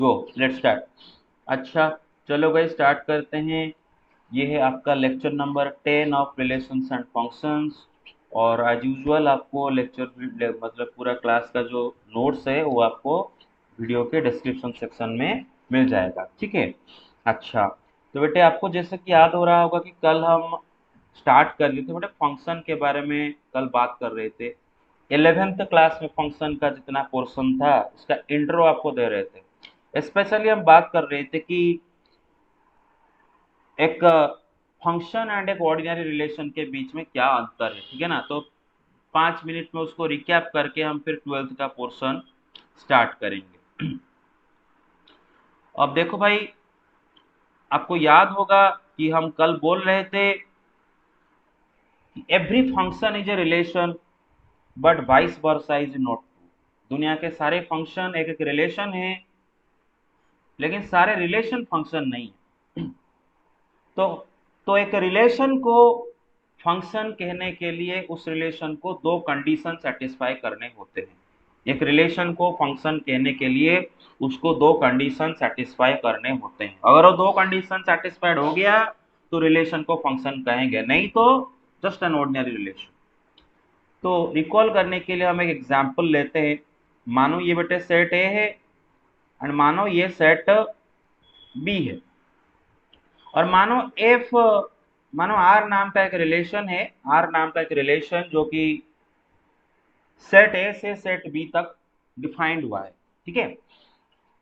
Go let's start. अच्छा, चलो भाई स्टार्ट करते हैं। ये है आपका lecture number 10 of relations and functions. और एज यूजुअल आपको लेक्चर मतलब पूरा क्लास का जो नोट्स है वो आपको वीडियो के डिस्क्रिप्शन सेक्शन में मिल जाएगा, ठीक है। अच्छा, तो बेटे आपको जैसे कि याद हो रहा होगा कि कल हम स्टार्ट कर लिए थे बेटे फंक्शन के बारे में, कल बात कर रहे थे। 11th क्लास में फंक्शन का जितना पोर्शन था उसका इंट्रो आपको दे रहे थे। स्पेशली हम बात कर रहे थे कि एक फंक्शन एंड एक ऑर्डिनरी रिलेशन के बीच में क्या अंतर है, ठीक है ना। तो 5 मिनट में उसको रिकैप करके हम फिर 12th का पोर्शन स्टार्ट करेंगे। अब देखो भाई, आपको याद होगा कि हम कल बोल रहे थे every function is a relation but vice versa is not true. दुनिया के सारे फंक्शन एक एक रिलेशन है, लेकिन सारे रिलेशन फंक्शन नहीं है। तो एक रिलेशन को फंक्शन कहने के लिए उस रिलेशन को दो कंडीशन सेटिस्फाई करने होते हैं। एक रिलेशन को फंक्शन कहने के लिए उसको दो कंडीशन सेटिस्फाई करने होते हैं। अगर वो दो कंडीशन सेटिस्फाइड हो गया तो रिलेशन को फंक्शन कहेंगे, नहीं तो जस्ट एन ऑर्डिनरी रिलेशन। तो रिकॉल करने के लिए हम एक एग्जांपल लेते हैं। मानो ये बेटे सेट ए है एंड मानो ये सेट बी है। और मानो आर नाम का एक रिलेशन है। आर नाम का एक रिलेशन जो कि सेट ए से सेट बी तक डिफाइंड हुआ है, ठीक है।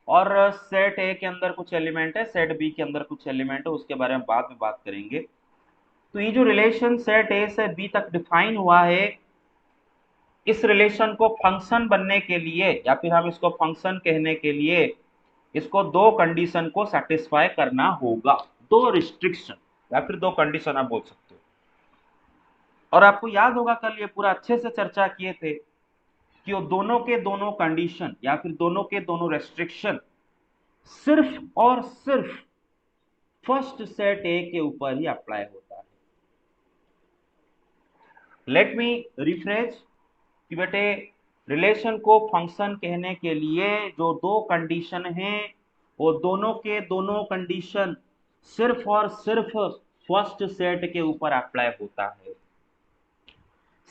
और सेट ए के अंदर कुछ एलिमेंट है, सेट बी के अंदर कुछ एलिमेंट है, उसके बारे में बाद में बात करेंगे। तो ये जो रिलेशन सेट ए से बी तक डिफाइन हुआ है, इस रिलेशन को फंक्शन बनने के लिए या फिर हम इसको फंक्शन कहने के लिए इसको दो कंडीशन को सेटिस्फाई करना होगा। दो रिस्ट्रिक्शन या फिर दो कंडीशन आप बोल सकते हो। और आपको याद होगा कल ये पूरा अच्छे से चर्चा किए थे कि वो दोनों के दोनों कंडीशन या फिर दोनों के दोनों रेस्ट्रिक्शन सिर्फ और सिर्फ फर्स्ट सेट ए के ऊपर ही अप्लाई होता है। लेट मी रिफ्रेश कि बेटे रिलेशन को फंक्शन कहने के लिए जो दो कंडीशन हैं वो दोनों के दोनों कंडीशन सिर्फ और सिर्फ फर्स्ट सेट के ऊपर अप्लाई होता है।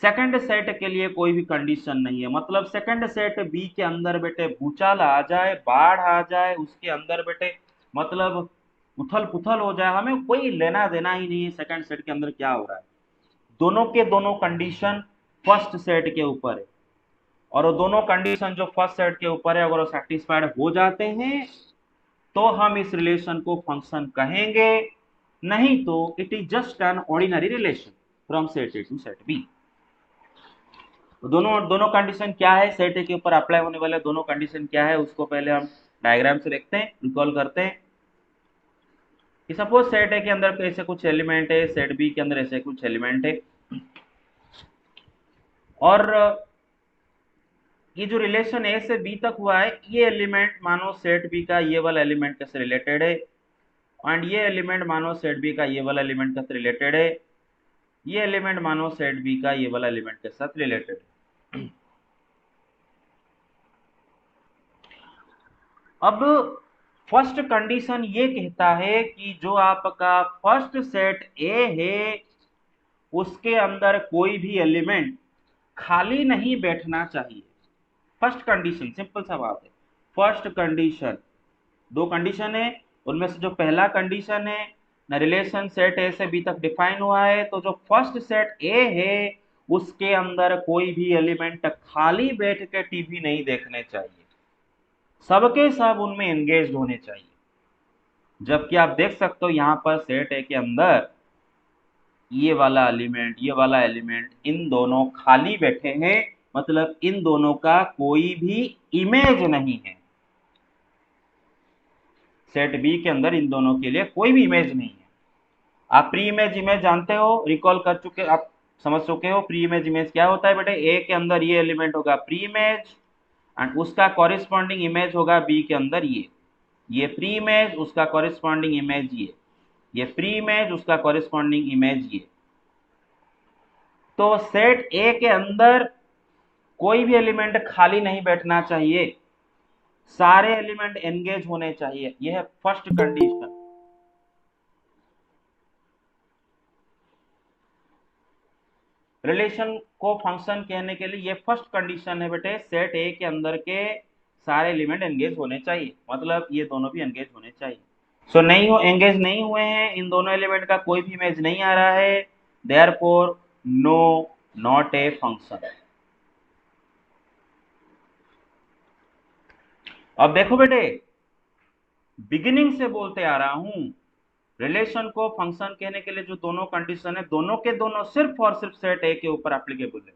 सेकंड सेट के लिए कोई भी कंडीशन नहीं है। मतलब सेकंड सेट बी के अंदर बेटे भूचाल आ जाए, बाढ़ आ जाए उसके अंदर बेटे, मतलब उथल पुथल हो जाए, हमें कोई लेना देना ही नहीं है सेकंड सेट के अंदर क्या हो रहा है। दोनों के दोनों कंडीशन फर्स्ट सेट के ऊपर है। और वो दोनों कंडीशन जो फर्स्ट सेट के ऊपर है अगर वो सेटिस्फाइड हो जाते हैं तो हम इस रिलेशन को फंक्शन कहेंगे, नहीं तो it is just an ordinary relation from set A to set B. दोनों दोनों कंडीशन क्या है, सेट ए के ऊपर अप्लाई होने वाले दोनों कंडीशन क्या है उसको पहले हम डायग्राम से देखते हैं, रिकॉल करते हैं कि सपोज सेट ए के अंदर ऐसे कुछ एलिमेंट है, सेट बी के अंदर ऐसे कुछ एलिमेंट है। और ये जो रिलेशन ए से बी तक हुआ है, ये एलिमेंट मानो सेट बी का ये वाला एलिमेंट से रिलेटेड है, एंड ये एलिमेंट मानो सेट बी का ये वाला एलिमेंट से रिलेटेड है, ये एलिमेंट मानो सेट बी का ये वाला एलिमेंट के साथ रिलेटेड है। अब फर्स्ट कंडीशन ये कहता है कि जो आपका फर्स्ट सेट ए है उसके अंदर कोई भी एलिमेंट खाली नहीं बैठना चाहिए। फर्स्ट कंडीशन सिंपल सा बात है। फर्स्ट कंडीशन, दो कंडीशन है, उनमें से जो पहला कंडीशन है न रिलेशन सेट ए से बी तक डिफाइन हुआ है, तो जो फर्स्ट सेट ए है उसके अंदर कोई भी एलिमेंट खाली बैठ के टीवी नहीं देखने चाहिए, सबके सब उनमें एंगेज होने चाहिए। जबकि आप देख सकते हो यहाँ पर सेट ए के अंदर ये वाला एलिमेंट ये वाला एलिमेंट इन दोनों खाली बैठे हैं, मतलब इन दोनों का कोई भी इमेज नहीं है। सेट बी के अंदर इन दोनों के लिए कोई भी इमेज नहीं है। आप प्री इमेज इमेज जानते हो, रिकॉल कर चुके, आप समझ चुके हो प्री इमेज इमेज क्या होता है बेटे। ए के अंदर ये एलिमेंट होगा प्री इमेज एंड उसका कॉरेस्पॉन्डिंग इमेज होगा बी के अंदर ये प्री इमेज उसका कॉरेस्पॉन्डिंग इमेज ये प्री इमेज उसका कॉरेस्पॉन्डिंग इमेज ये। तो सेट ए के अंदर कोई भी एलिमेंट खाली नहीं बैठना चाहिए, सारे एलिमेंट एंगेज होने चाहिए, यह है फर्स्ट कंडीशन। रिलेशन को फंक्शन कहने के लिए ये फर्स्ट कंडीशन है बेटे, सेट ए के अंदर के सारे एलिमेंट एंगेज होने चाहिए, मतलब ये दोनों भी एंगेज होने चाहिए। सो नहीं हो, एंगेज नहीं हुए हैं, इन दोनों एलिमेंट का कोई भी इमेज नहीं आ रहा है, therefore no, not a function. अब देखो बेटे, बिगिनिंग से बोलते आ रहा हूं, रिलेशन को फंक्शन कहने के लिए जो दोनों कंडीशन है, दोनों के दोनों सिर्फ और सिर्फ सेट ए के ऊपर एप्लीकेबल है।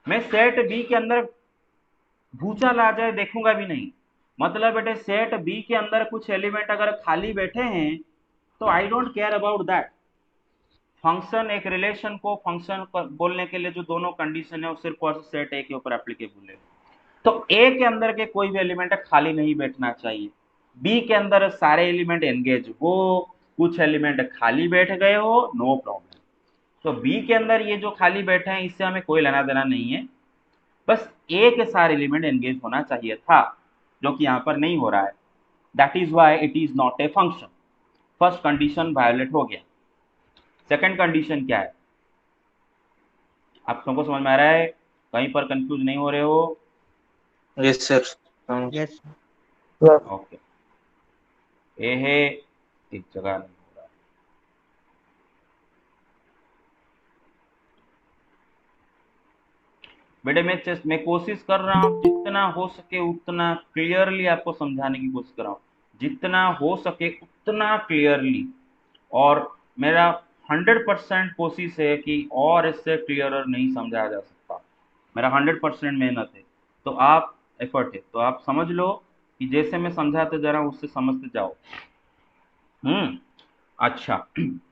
मैं सेट बी के अंदर भूचाल आ जाए देखूंगा भी नहीं। मतलब बेटे सेट बी के अंदर कुछ एलिमेंट अगर खाली बैठे हैं तो I don't care about that. Function, एक रिलेशन को फंक्शन बोलने के लिए जो दोनों कंडीशन है वो सिर्फ और सिर्फ सेट ए के ऊपर एप्लीकेबल है। तो ए के अंदर के कोई भी एलिमेंट खाली नहीं बैठना चाहिए, बी के अंदर सारे एलिमेंट एंगेज हो, कुछ एलिमेंट खाली बैठ गए हो, नो प्रॉब्लम। तो बी के अंदर ये जो खाली बैठे हैं इससे हमें कोई लेना देना नहीं है, बस ए के सारे एलिमेंट एंगेज होना चाहिए था, जो कि यहाँ पर नहीं हो रहा है। That is why it is not a function. First condition violet हो गया। सेकंड कंडीशन क्या है, आप सबको समझ में आ रहा है? कहीं पर कंफ्यूज नहीं हो रहे हो? Yes sir. यस ओके, ए है, एक जगह नहीं हो रहा। बेटे मैं कोशिश कर रहा हूँ जितना हो सके उतना क्लियरली आपको समझाने की कोशिश कर रहा हूँ, जितना हो सके उतना क्लियरली, और मेरा 100% कोशिश है कि और इससे क्लियरर नहीं समझाया जा सकता। मेरा 100% मेहनत है, तो आप एफर्ट है, तो आप समझ लो कि जैसे मैं समझाते जा रहा हूँ उससे समझते जाओ। अच्छा,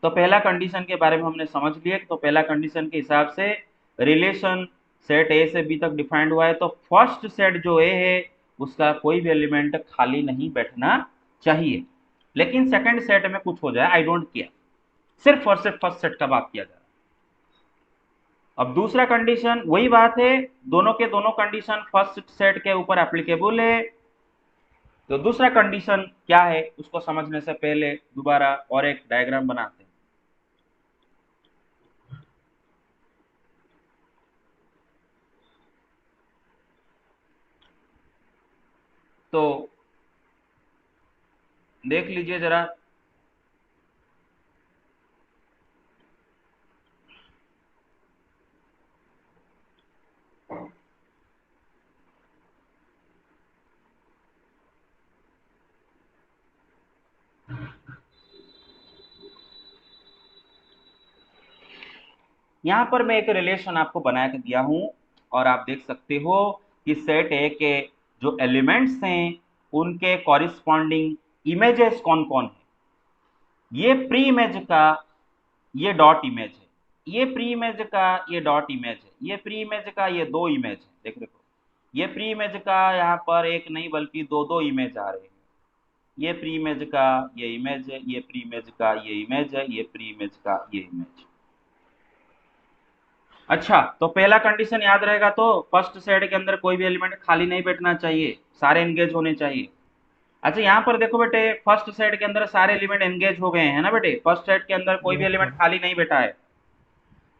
तो पहला कंडीशन के बारे में हमने समझ लिया। तो पहला कंडीशन के हिसाब से रिलेशन सेट ए से बी तक डिफाइंड हुआ है, तो फर्स्ट सेट जो ए है उसका कोई भी एलिमेंट खाली नहीं बैठना चाहिए। लेकिन सेकंड सेट में कुछ हो जाए आई डोंट केयर, सिर्फ और सिर्फ फर्स्ट सेट का बात किया जा रहा है। अब दूसरा कंडीशन वही बात है, दोनों के दोनों कंडीशन फर्स्ट सेट के ऊपर एप्लीकेबल है। तो दूसरा कंडीशन क्या है उसको समझने से पहले दोबारा और एक डायग्राम बनाते हैं। तो देख लीजिए जरा, यहां पर मैं एक रिलेशन आपको बना के दिया हूं, और आप देख सकते हो कि सेट ए के जो एलिमेंट्स हैं उनके कॉरिस्पॉन्डिंग इमेजेस कौन कौन है। ये प्री इमेज का ये डॉट इमेज है, ये प्री इमेज का ये डॉट इमेज है, ये प्री इमेज का ये दो इमेज है। देख देखो, ये प्री इमेज का यहाँ पर एक नहीं बल्कि दो दो इमेज आ रहे हैं। ये प्री इमेज का ये इमेज है, ये प्री इमेज का ये इमेज है, ये प्री इमेज का ये इमेज। अच्छा, तो पहला कंडीशन याद रहेगा, तो फर्स्ट सेट के अंदर कोई भी एलिमेंट खाली नहीं बैठना चाहिए, सारे एंगेज होने चाहिए। अच्छा, यहाँ पर देखो बेटे, फर्स्ट सेट के अंदर सारे एलिमेंट एंगेज हो गए हैं ना बेटे, फर्स्ट सेट के अंदर कोई भी एलिमेंट खाली नहीं बैठा है।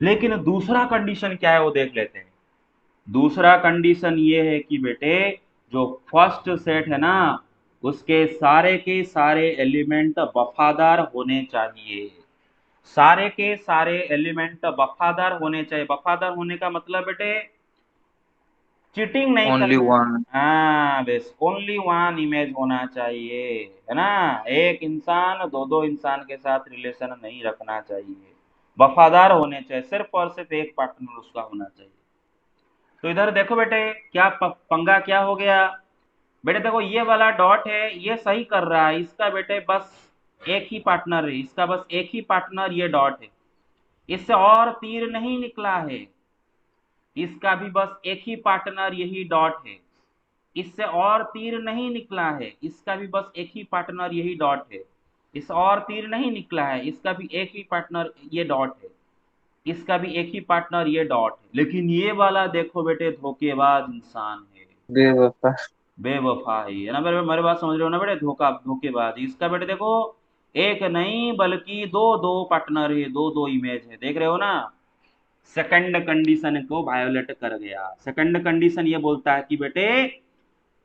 लेकिन दूसरा कंडीशन क्या है वो देख लेते हैं। दूसरा कंडीशन ये है कि बेटे जो फर्स्ट सेट है ना उसके सारे के सारे एलिमेंट वफादार होने चाहिए, सारे के सारे एलिमेंट वफादार होने चाहिए। वफादार होने का मतलब बेटे चीटिंग नहीं ओनली करना। वन। हाँ बस, ओनली वन इमेज होना चाहिए, है ना। एक इंसान दो दो इंसान के साथ रिलेशन नहीं रखना चाहिए, वफादार होने चाहिए, सिर्फ और सिर्फ एक पार्टनर उसका होना चाहिए। तो इधर देखो बेटे क्या पंगा क्या हो गया। बेटे देखो ये वाला डॉट है ये सही कर रहा है, इसका बेटे बस एक ही पार्टनर है, इसका बस एक ही पार्टनर ये डॉट है, इससे और तीर नहीं निकला है, इसका भी बस एक ही पार्टनर यही डॉट है, इससे और तीर नहीं निकला है, इसका भी बस एक ही पार्टनर यही डॉट है, इससे और तीर नहीं निकला है, इसका भी एक ही पार्टनर ये डॉट है, इसका भी एक ही पार्टनर ये डॉट है। लेकिन ये वाला देखो बेटे धोखेबाज इंसान है। बेवफा। बेवफा है ना बेटे, मेरे बात समझ रहे हो ना बेटे, धोखेबाज। इसका बेटे देखो, एक नहीं बल्कि दो दो पार्टनर है, दो दो इमेज है, देख रहे हो ना। सेकंड कंडीशन को वायोलेट कर गया। सेकंड कंडीशन ये बोलता है कि बेटे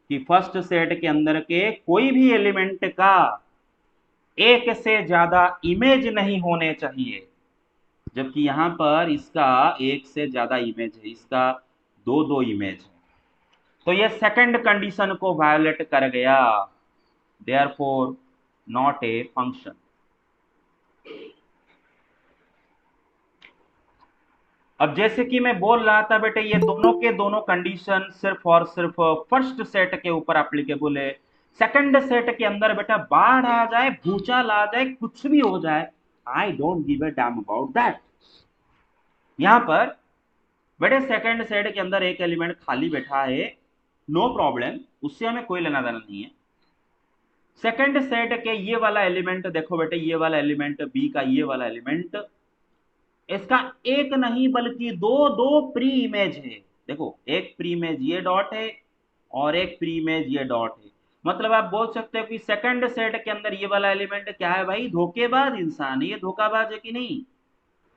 कि फर्स्ट सेट के अंदर के कोई भी एलिमेंट का एक से ज्यादा इमेज नहीं होने चाहिए, जबकि यहां पर इसका एक से ज्यादा इमेज है, इसका दो दो इमेज है। तो ये सेकंड कंडीशन को वायोलेट कर गया, देयरफॉर नॉट ए फंक्शन। अब जैसे कि मैं बोल रहा था बेटे, ये दोनों के दोनों कंडीशन सिर्फ और सिर्फ फर्स्ट सेट के ऊपर एप्लीकेबल है। सेकंड सेट के अंदर बेटा बाढ़ आ जाए, भूचाल आ जाए, कुछ भी हो जाए, I don't give a damn about that. यहां पर बेटे सेकंड सेट के अंदर एक एलिमेंट खाली बैठा है, नो प्रॉब्लम, उससे हमें कोई लेना देना नहीं है। सेकंड सेट के ये वाला एलिमेंट देखो बेटे, ये वाला एलिमेंट बी का, ये वाला एलिमेंट, इसका एक नहीं बल्कि दो दो प्री इमेज है। देखो एक प्री इमेज ये डॉट है और एक प्री इमेज ये डॉट है। मतलब आप बोल सकते हो कि सेकंड सेट के अंदर ये वाला एलिमेंट क्या है भाई, धोखेबाज इंसान है। ये धोखाबाज है कि नहीं?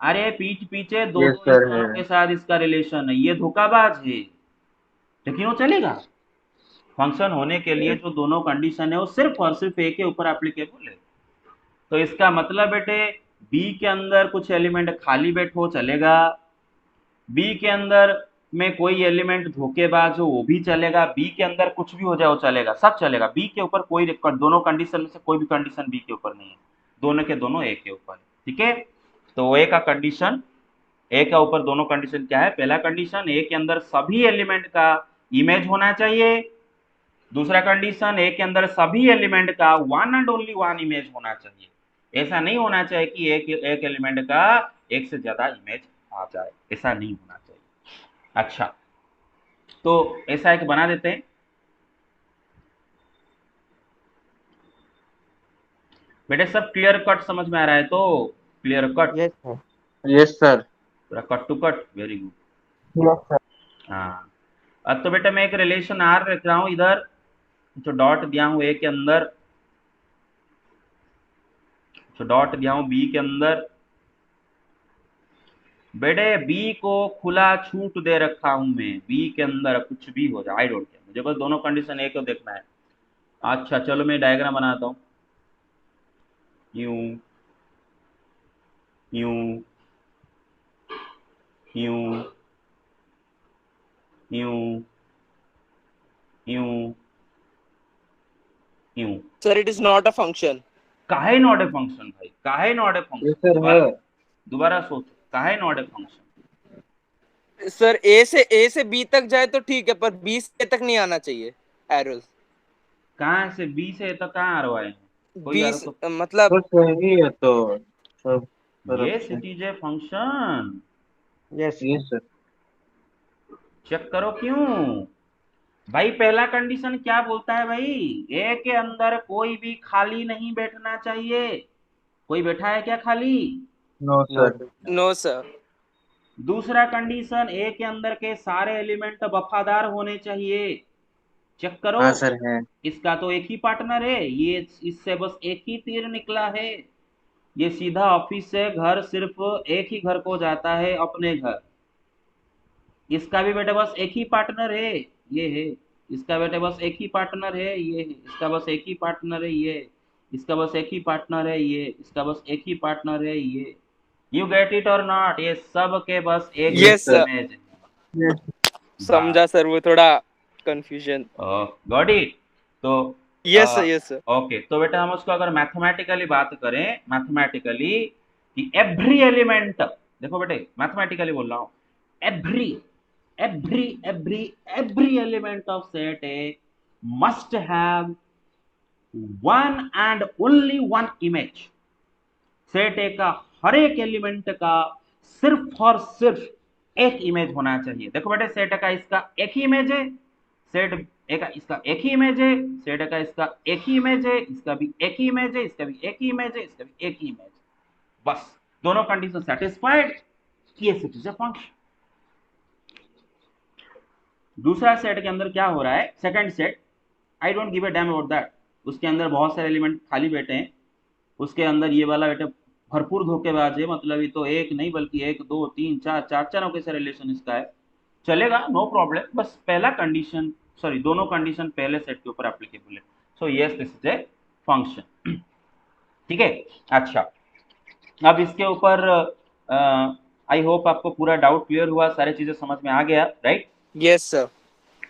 अरे पीठ पीछे दो यस दो सर है। इंसानों के साथ इसका रिलेशन है, ये धोखाबाज है। लेकिन वो चलेगा। फंक्शन होने के लिए जो दोनों कंडीशन है वो सिर्फ और सिर्फ ए के ऊपर एप्लीकेबल है। तो इसका मतलब बेटे बी के अंदर कुछ एलिमेंट खाली बैठो चलेगा, बी के अंदर में कोई एलिमेंट धोखेबाज हो वो भी चलेगा, बी के अंदर कुछ भी हो जाए वो चलेगा, सब चलेगा। बी के ऊपर कोई दोनों कंडीशन में से कोई भी कंडीशन बी के ऊपर नहीं है, दोनों के दोनों ए के ऊपर है। ठीक है, तो ए का कंडीशन, ए का ऊपर दोनों कंडीशन क्या है? पहला कंडीशन ए के अंदर सभी एलिमेंट का इमेज होना चाहिए। दूसरा कंडीशन ए के अंदर सभी एलिमेंट का one and only one image होना चाहिए। ऐसा नहीं होना चाहिए कि एक एलिमेंट का एक से ज्यादा इमेज आ जाए, ऐसा नहीं होना चाहिए। अच्छा, तो ऐसा एक बना देते हैं। बेटे सब क्लियर कट समझ में आ रहा है? तो clear cut, yes sir. Yes sir. पूरा cut to cut, very good. Yes sir. हाँ, अब तो बेटा मैं एक रिलेशन आर रख रहा हूं इधर, जो डॉट दिया हूं ए के अंदर, जो डॉट दिया हूं बी के अंदर। बेटे बी को खुला छूट दे रखा हूं मैं, बी के अंदर कुछ भी हो जाए, आई डोंट केयर, मुझे बस दोनों कंडीशन ए को देखना है। अच्छा चलो मैं डायग्राम बनाता हूं। यूं यूं यूं यूं यूं यूं। Sir it is not a function. काहे नॉट ए फंक्शन भाई, काहे not a yes function? Sir है। दोबारा दोबारा सोचो, काहे नॉट ए फंक्शन? सर ए से बी तक जाए तो ठीक है, पर बी से तक नहीं आना चाहिए एरोस। कहाँ से बी से तो कहाँ आ रहा है? कोई बी यार तो, मतलब तो सही है तो सब तरफ ये से। सिटीज है function, yes yes sir. Check करो क्यों। भाई पहला कंडीशन क्या बोलता है भाई, ए के अंदर कोई भी खाली नहीं बैठना चाहिए। कोई बैठा है क्या खाली? No sir. No sir. दूसरा कंडीशन, ए के अंदर के सारे एलिमेंट वफादार होने चाहिए। चेक करो, हाँ सर है। इसका तो एक ही पार्टनर है, ये इससे बस एक ही तीर निकला है। ये सीधा ऑफिस से घर, सिर्फ एक ही घर को जाता है, अपने घर। इसका भी बेटा बस एक ही पार्टनर है, ये है। इसका बेटा बस एक ही पार्टनर है, ये है। इसका बस एक ही पार्टनर है, ये है। इसका बस एक ही पार्टनर है, ये। इसका बस एक ही पार्टनर है, ये। You get it or not? ये सब के बस एक यस यस ही सर। सर, इमेज है। यस। समझा सर, वो थोड़ा कंफ्यूजन। Got it. तो yes sir, yes sir. Okay, तो बेटा हम उसको अगर मैथमेटिकली बात करें, मैथमेटिकली, कि एवरी एलिमेंट, देखो बेटे मैथमेटिकली बोल रहा हूं, every every every every element of set A must have one and only one image. Set ए का हर एक एलिमेंट का सिर्फ और सिर्फ एक इमेज होना चाहिए। देखो बेटे सेट ए का इसका एक ही इमेज है, सेट ए का इसका एक ही इमेज है, सेट ए का इसका एक ही इमेज है, इसका भी एक ही इमेज है, इसका भी एक ही इमेज है, इसका भी एक ही इमेज। बस दोनों कंडीशन सेटिस्फाइड, ये सेट इज अ फंक्शन। दूसरा सेट के अंदर क्या हो रहा है, second set, I don't give a damn about that. उसके अंदर बहुत सारे एलिमेंट खाली बैठे हैं, उसके अंदर ये वाला बेटे भरपूर धोखेबाज है, मतलब ये तो एक नहीं बल्कि एक दो तीन चार चार चार कैसे रिलेशन इसका है, चलेगा, नो प्रॉब्लम। बस पहला कंडीशन, सॉरी दोनों कंडीशन पहले सेट के ऊपर एप्लीकेबल है। So yes this is a function. ठीक है, अच्छा अब इसके ऊपर आई होप आपको पूरा डाउट क्लियर हुआ, सारी चीजें समझ में आ गया, राइट? Yes sir.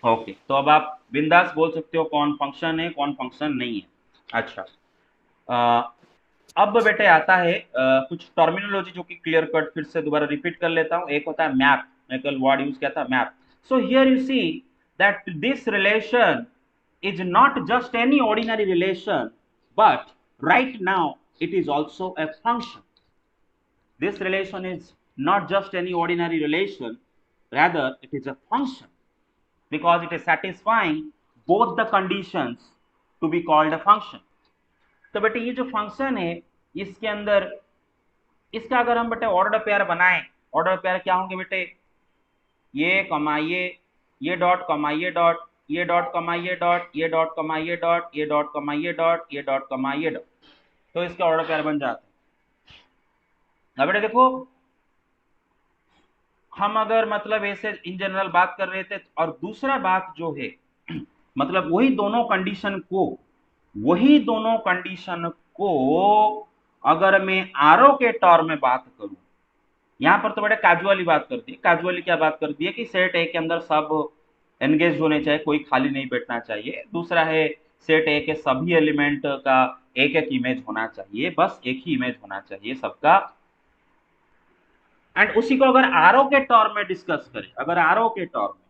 ओके, तो अब आप बिंदास बोल सकते हो कौन फंक्शन है कौन फंक्शन नहीं है। अच्छा, अब बेटे आता है कुछ टर्मिनोलॉजी जो कि क्लियर कट फिर से दोबारा रिपीट कर लेता हूं। एक होता है मैप, मैं कल वर्ड यूज किया था map. So here you see that this relation is not just any ordinary relation, but right now it is also a function. This relation is not just any ordinary relation, rather it is a function because it is satisfying both the conditions to be called a function. तो बेटे ये जो function है इसके अंदर, इसका अगर हम बेटे ऑर्डर पेयर बनाएं, ऑर्डर पेयर क्या होंगे बेटे, ये कमा ये डॉट कमा ये डॉट, ये डॉट कमा ये डॉट, ये डॉट कमा ये डॉट, ये डॉट कमा ये डॉट, ये डॉट कमा ये डॉट, तो इसके ऑर्डर पेयर बन जाते हैं। अब बेटे देखो, हम अगर मतलब ऐसे इन जनरल बात कर रहे थे, और दूसरा बात जो है मतलब वही दोनों कंडीशन को अगर मैं आरओ के टर्म में बात करूं, यहां पर तो बड़े कैजुअली बात कर दी। कैजुअली क्या बात कर दी है कि सेट ए के अंदर सब एंगेज होने चाहिए, कोई खाली नहीं बैठना चाहिए। दूसरा है सेट ए के सभी एलिमेंट का एक एक इमेज होना चाहिए, बस एक ही इमेज होना चाहिए सबका। एंड उसी को अगर आरओ के टर्म में डिस्कस करें, अगर आरओ के टर्म में,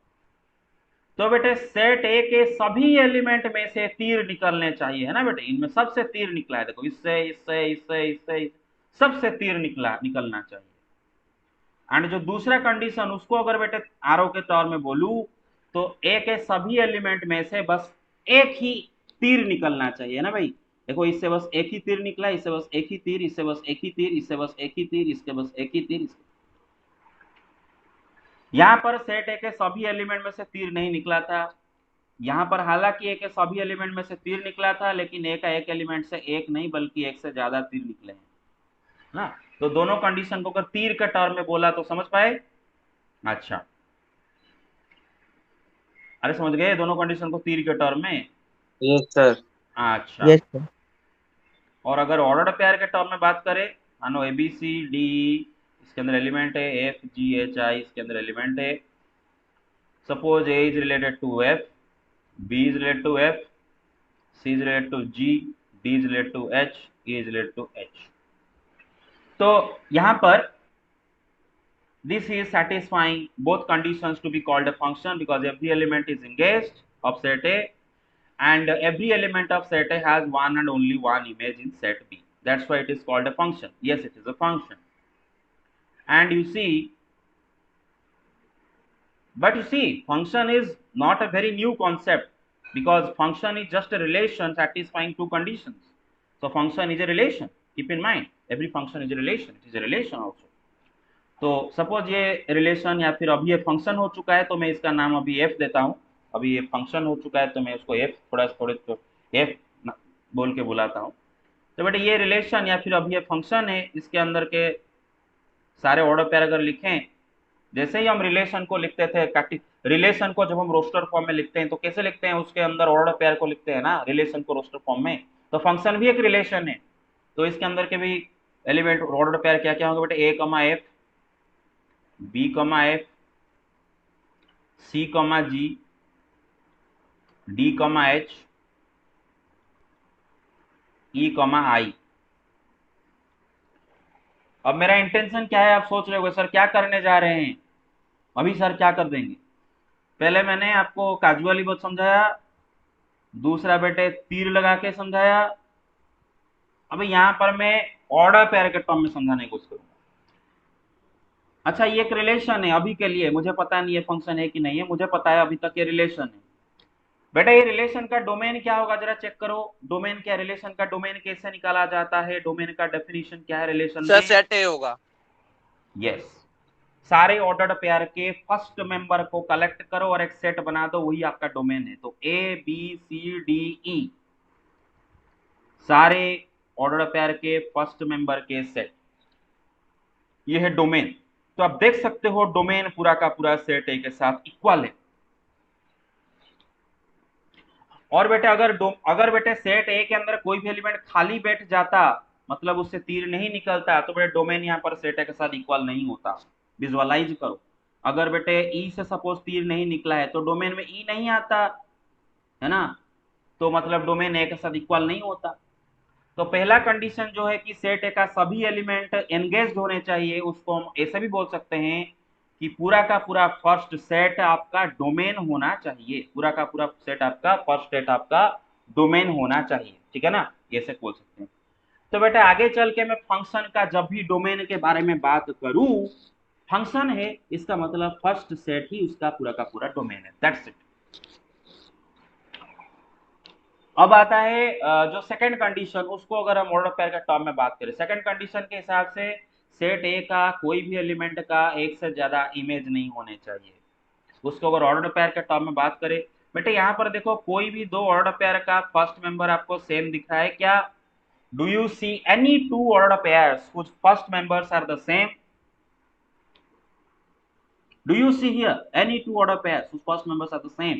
तो बेटे सेट ए के सभी एलिमेंट में से तीर निकलने चाहिए, है ना बेटे, इनमें सबसे तीर निकला है, देखो इससे इससे इससे इससे सबसे तीर निकलना चाहिए। एंड जो दूसरा कंडीशन उसको अगर बेटे आरओ के तौर में बोलूं, तो ए के सभी एलिमेंट में से बस एक ही तीर निकलना चाहिए ना भाई। देखो इससे बस एक ही तीर निकला, इससे बस एक ही तीर, इससे बस एक ही तीर, इससे बस एक ही तीर, इसके बस एक ही तीर। यहां पर सेट ए के सभी एलिमेंट में से तीर नहीं निकला था, यहां पर हालांकि ए के सभी एलिमेंट में से तीर निकला था, लेकिन ए का एक एलिमेंट से एक नहीं बल्कि एक से ज्यादा तीर निकले हैं ना। तो दोनों कंडीशन को अगर तीर के टर्म में बोला तो समझ पाए? अच्छा, अरे समझ गए दोनों कंडीशन को तीर के टर्म में? Yes sir. अच्छा, यस सर। और अगर ऑर्डर पेयर के टर्म में बात करें, मानो ए बी सी डी, इसके अंदर एलिमेंट है एफ जी एच आई, इसके अंदर एलिमेंट है, suppose A is related to F, B is related to F, C is related to G, D is related to H, E is related to H. तो यहां पर this is satisfying both conditions to be called a function because every element is engaged of set A, and every element of set A has one and only one image in set B. That's why it is called a function. Yes, it is a function. And you see, but you see, function is not a very new concept because function is just a relation satisfying two conditions. So function is a relation. Keep in mind, every function is a relation. It is a relation also. तो suppose ये relation या फिर अभी ये function हो चुका है, तो मैं इसका नाम अभी एफ देता हूँ। अभी ये फंक्शन हो चुका है तो मैं उसको एफ थोड़े एफ बोल के बुलाता हूँ। तो बेटे ये रिलेशन या फिर अभी ये फंक्शन है, इसके अंदर के सारे ऑर्डर पेयर अगर लिखें, जैसे ही हम रिलेशन को लिखते थे, रिलेशन को जब हम रोस्टर फॉर्म में लिखते हैं तो कैसे लिखते हैं, उसके अंदर ऑर्डर पेयर को लिखते हैं ना, रिलेशन को रोस्टर फॉर्म में। तो फंक्शन भी एक रिलेशन है, तो इसके अंदर के भी एलिमेंट ऑर्डर पेयर क्या क्या होंगे बेटे, ए कमा एफ, बी कमा एफ, सी कमा जी, डी कमा एच, ई कमा आई। अब मेरा इंटेंशन क्या है, आप सोच रहे हो सर क्या करने जा रहे हैं अभी, सर क्या कर देंगे? पहले मैंने आपको कैजुअली बहुत समझाया, दूसरा बेटे तीर लगा के समझाया, अब यहां पर मैं ऑर्डर पेयर के टर्म में समझाने की कोशिश करूंगा। अच्छा, ये एक रिलेशन है अभी के लिए, मुझे पता नहीं है फंक्शन है कि नहीं है, मुझे पता है अभी तक ये रिलेशन है। बेटा ये रिलेशन का डोमेन क्या होगा, जरा चेक करो, डोमेन क्या, रिलेशन का डोमेन कैसे निकाला जाता है, डोमेन का डेफिनेशन क्या है रिलेशन सर सेट ए होगा। यस, सारे ऑर्डर्ड पेयर के फर्स्ट मेंबर को कलेक्ट करो और एक सेट बना दो, वही आपका डोमेन है। तो A B C D E सारे ऑर्डर्ड पेयर के फर्स्ट मेंबर के सेट, ये है डोमेन। तो आप देख सकते हो डोमेन पूरा का पूरा सेट ए के साथ इक्वल है। और बेटे अगर बेटे सेट ए के अंदर कोई भी एलिमेंट खाली बैठ जाता, मतलब उससे तीर नहीं निकलता, तो बेटे डोमेन यहाँ पर सेट ए के साथ इक्वल नहीं होता। विजुअलाइज करो, अगर बेटे ई से सपोज तीर नहीं निकला है तो डोमेन में ई नहीं आता है ना, तो मतलब डोमेन ए के साथ इक्वल नहीं होता। तो पहला कंडीशन जो है कि सेट ए का सभी एलिमेंट एंगेज्ड होने चाहिए, उसको हम ऐसे भी बोल सकते हैं कि पूरा का पूरा फर्स्ट सेट आपका डोमेन होना चाहिए, पूरा का पूरा सेट आपका फर्स्ट सेट आपका डोमेन होना चाहिए, ठीक है ना, ऐसे बोल सकते हैं। तो बेटा आगे चल के मैं फंक्शन का जब भी डोमेन के बारे में बात करूं, फंक्शन है इसका मतलब फर्स्ट सेट ही उसका पूरा का पूरा डोमेन है, दैट्स इट। अब आता है जो सेकंड कंडीशन, उसको अगर हम ऑर्डर पेयर के टर्म में बात करें, सेकंड कंडीशन के हिसाब से सेट ए का कोई भी एलिमेंट का एक से ज्यादा इमेज नहीं होने चाहिए, उसको अगर ऑर्डर पेयर के टर्म में बात करें। बेटे यहाँ पर देखो कोई भी दो ऑर्डर पेयर का फर्स्ट मेंबर आपको सेम दिख रहा है क्या? Do you see any two order pairs whose first members are the same? Do you see here any two order pairs whose first members are the same?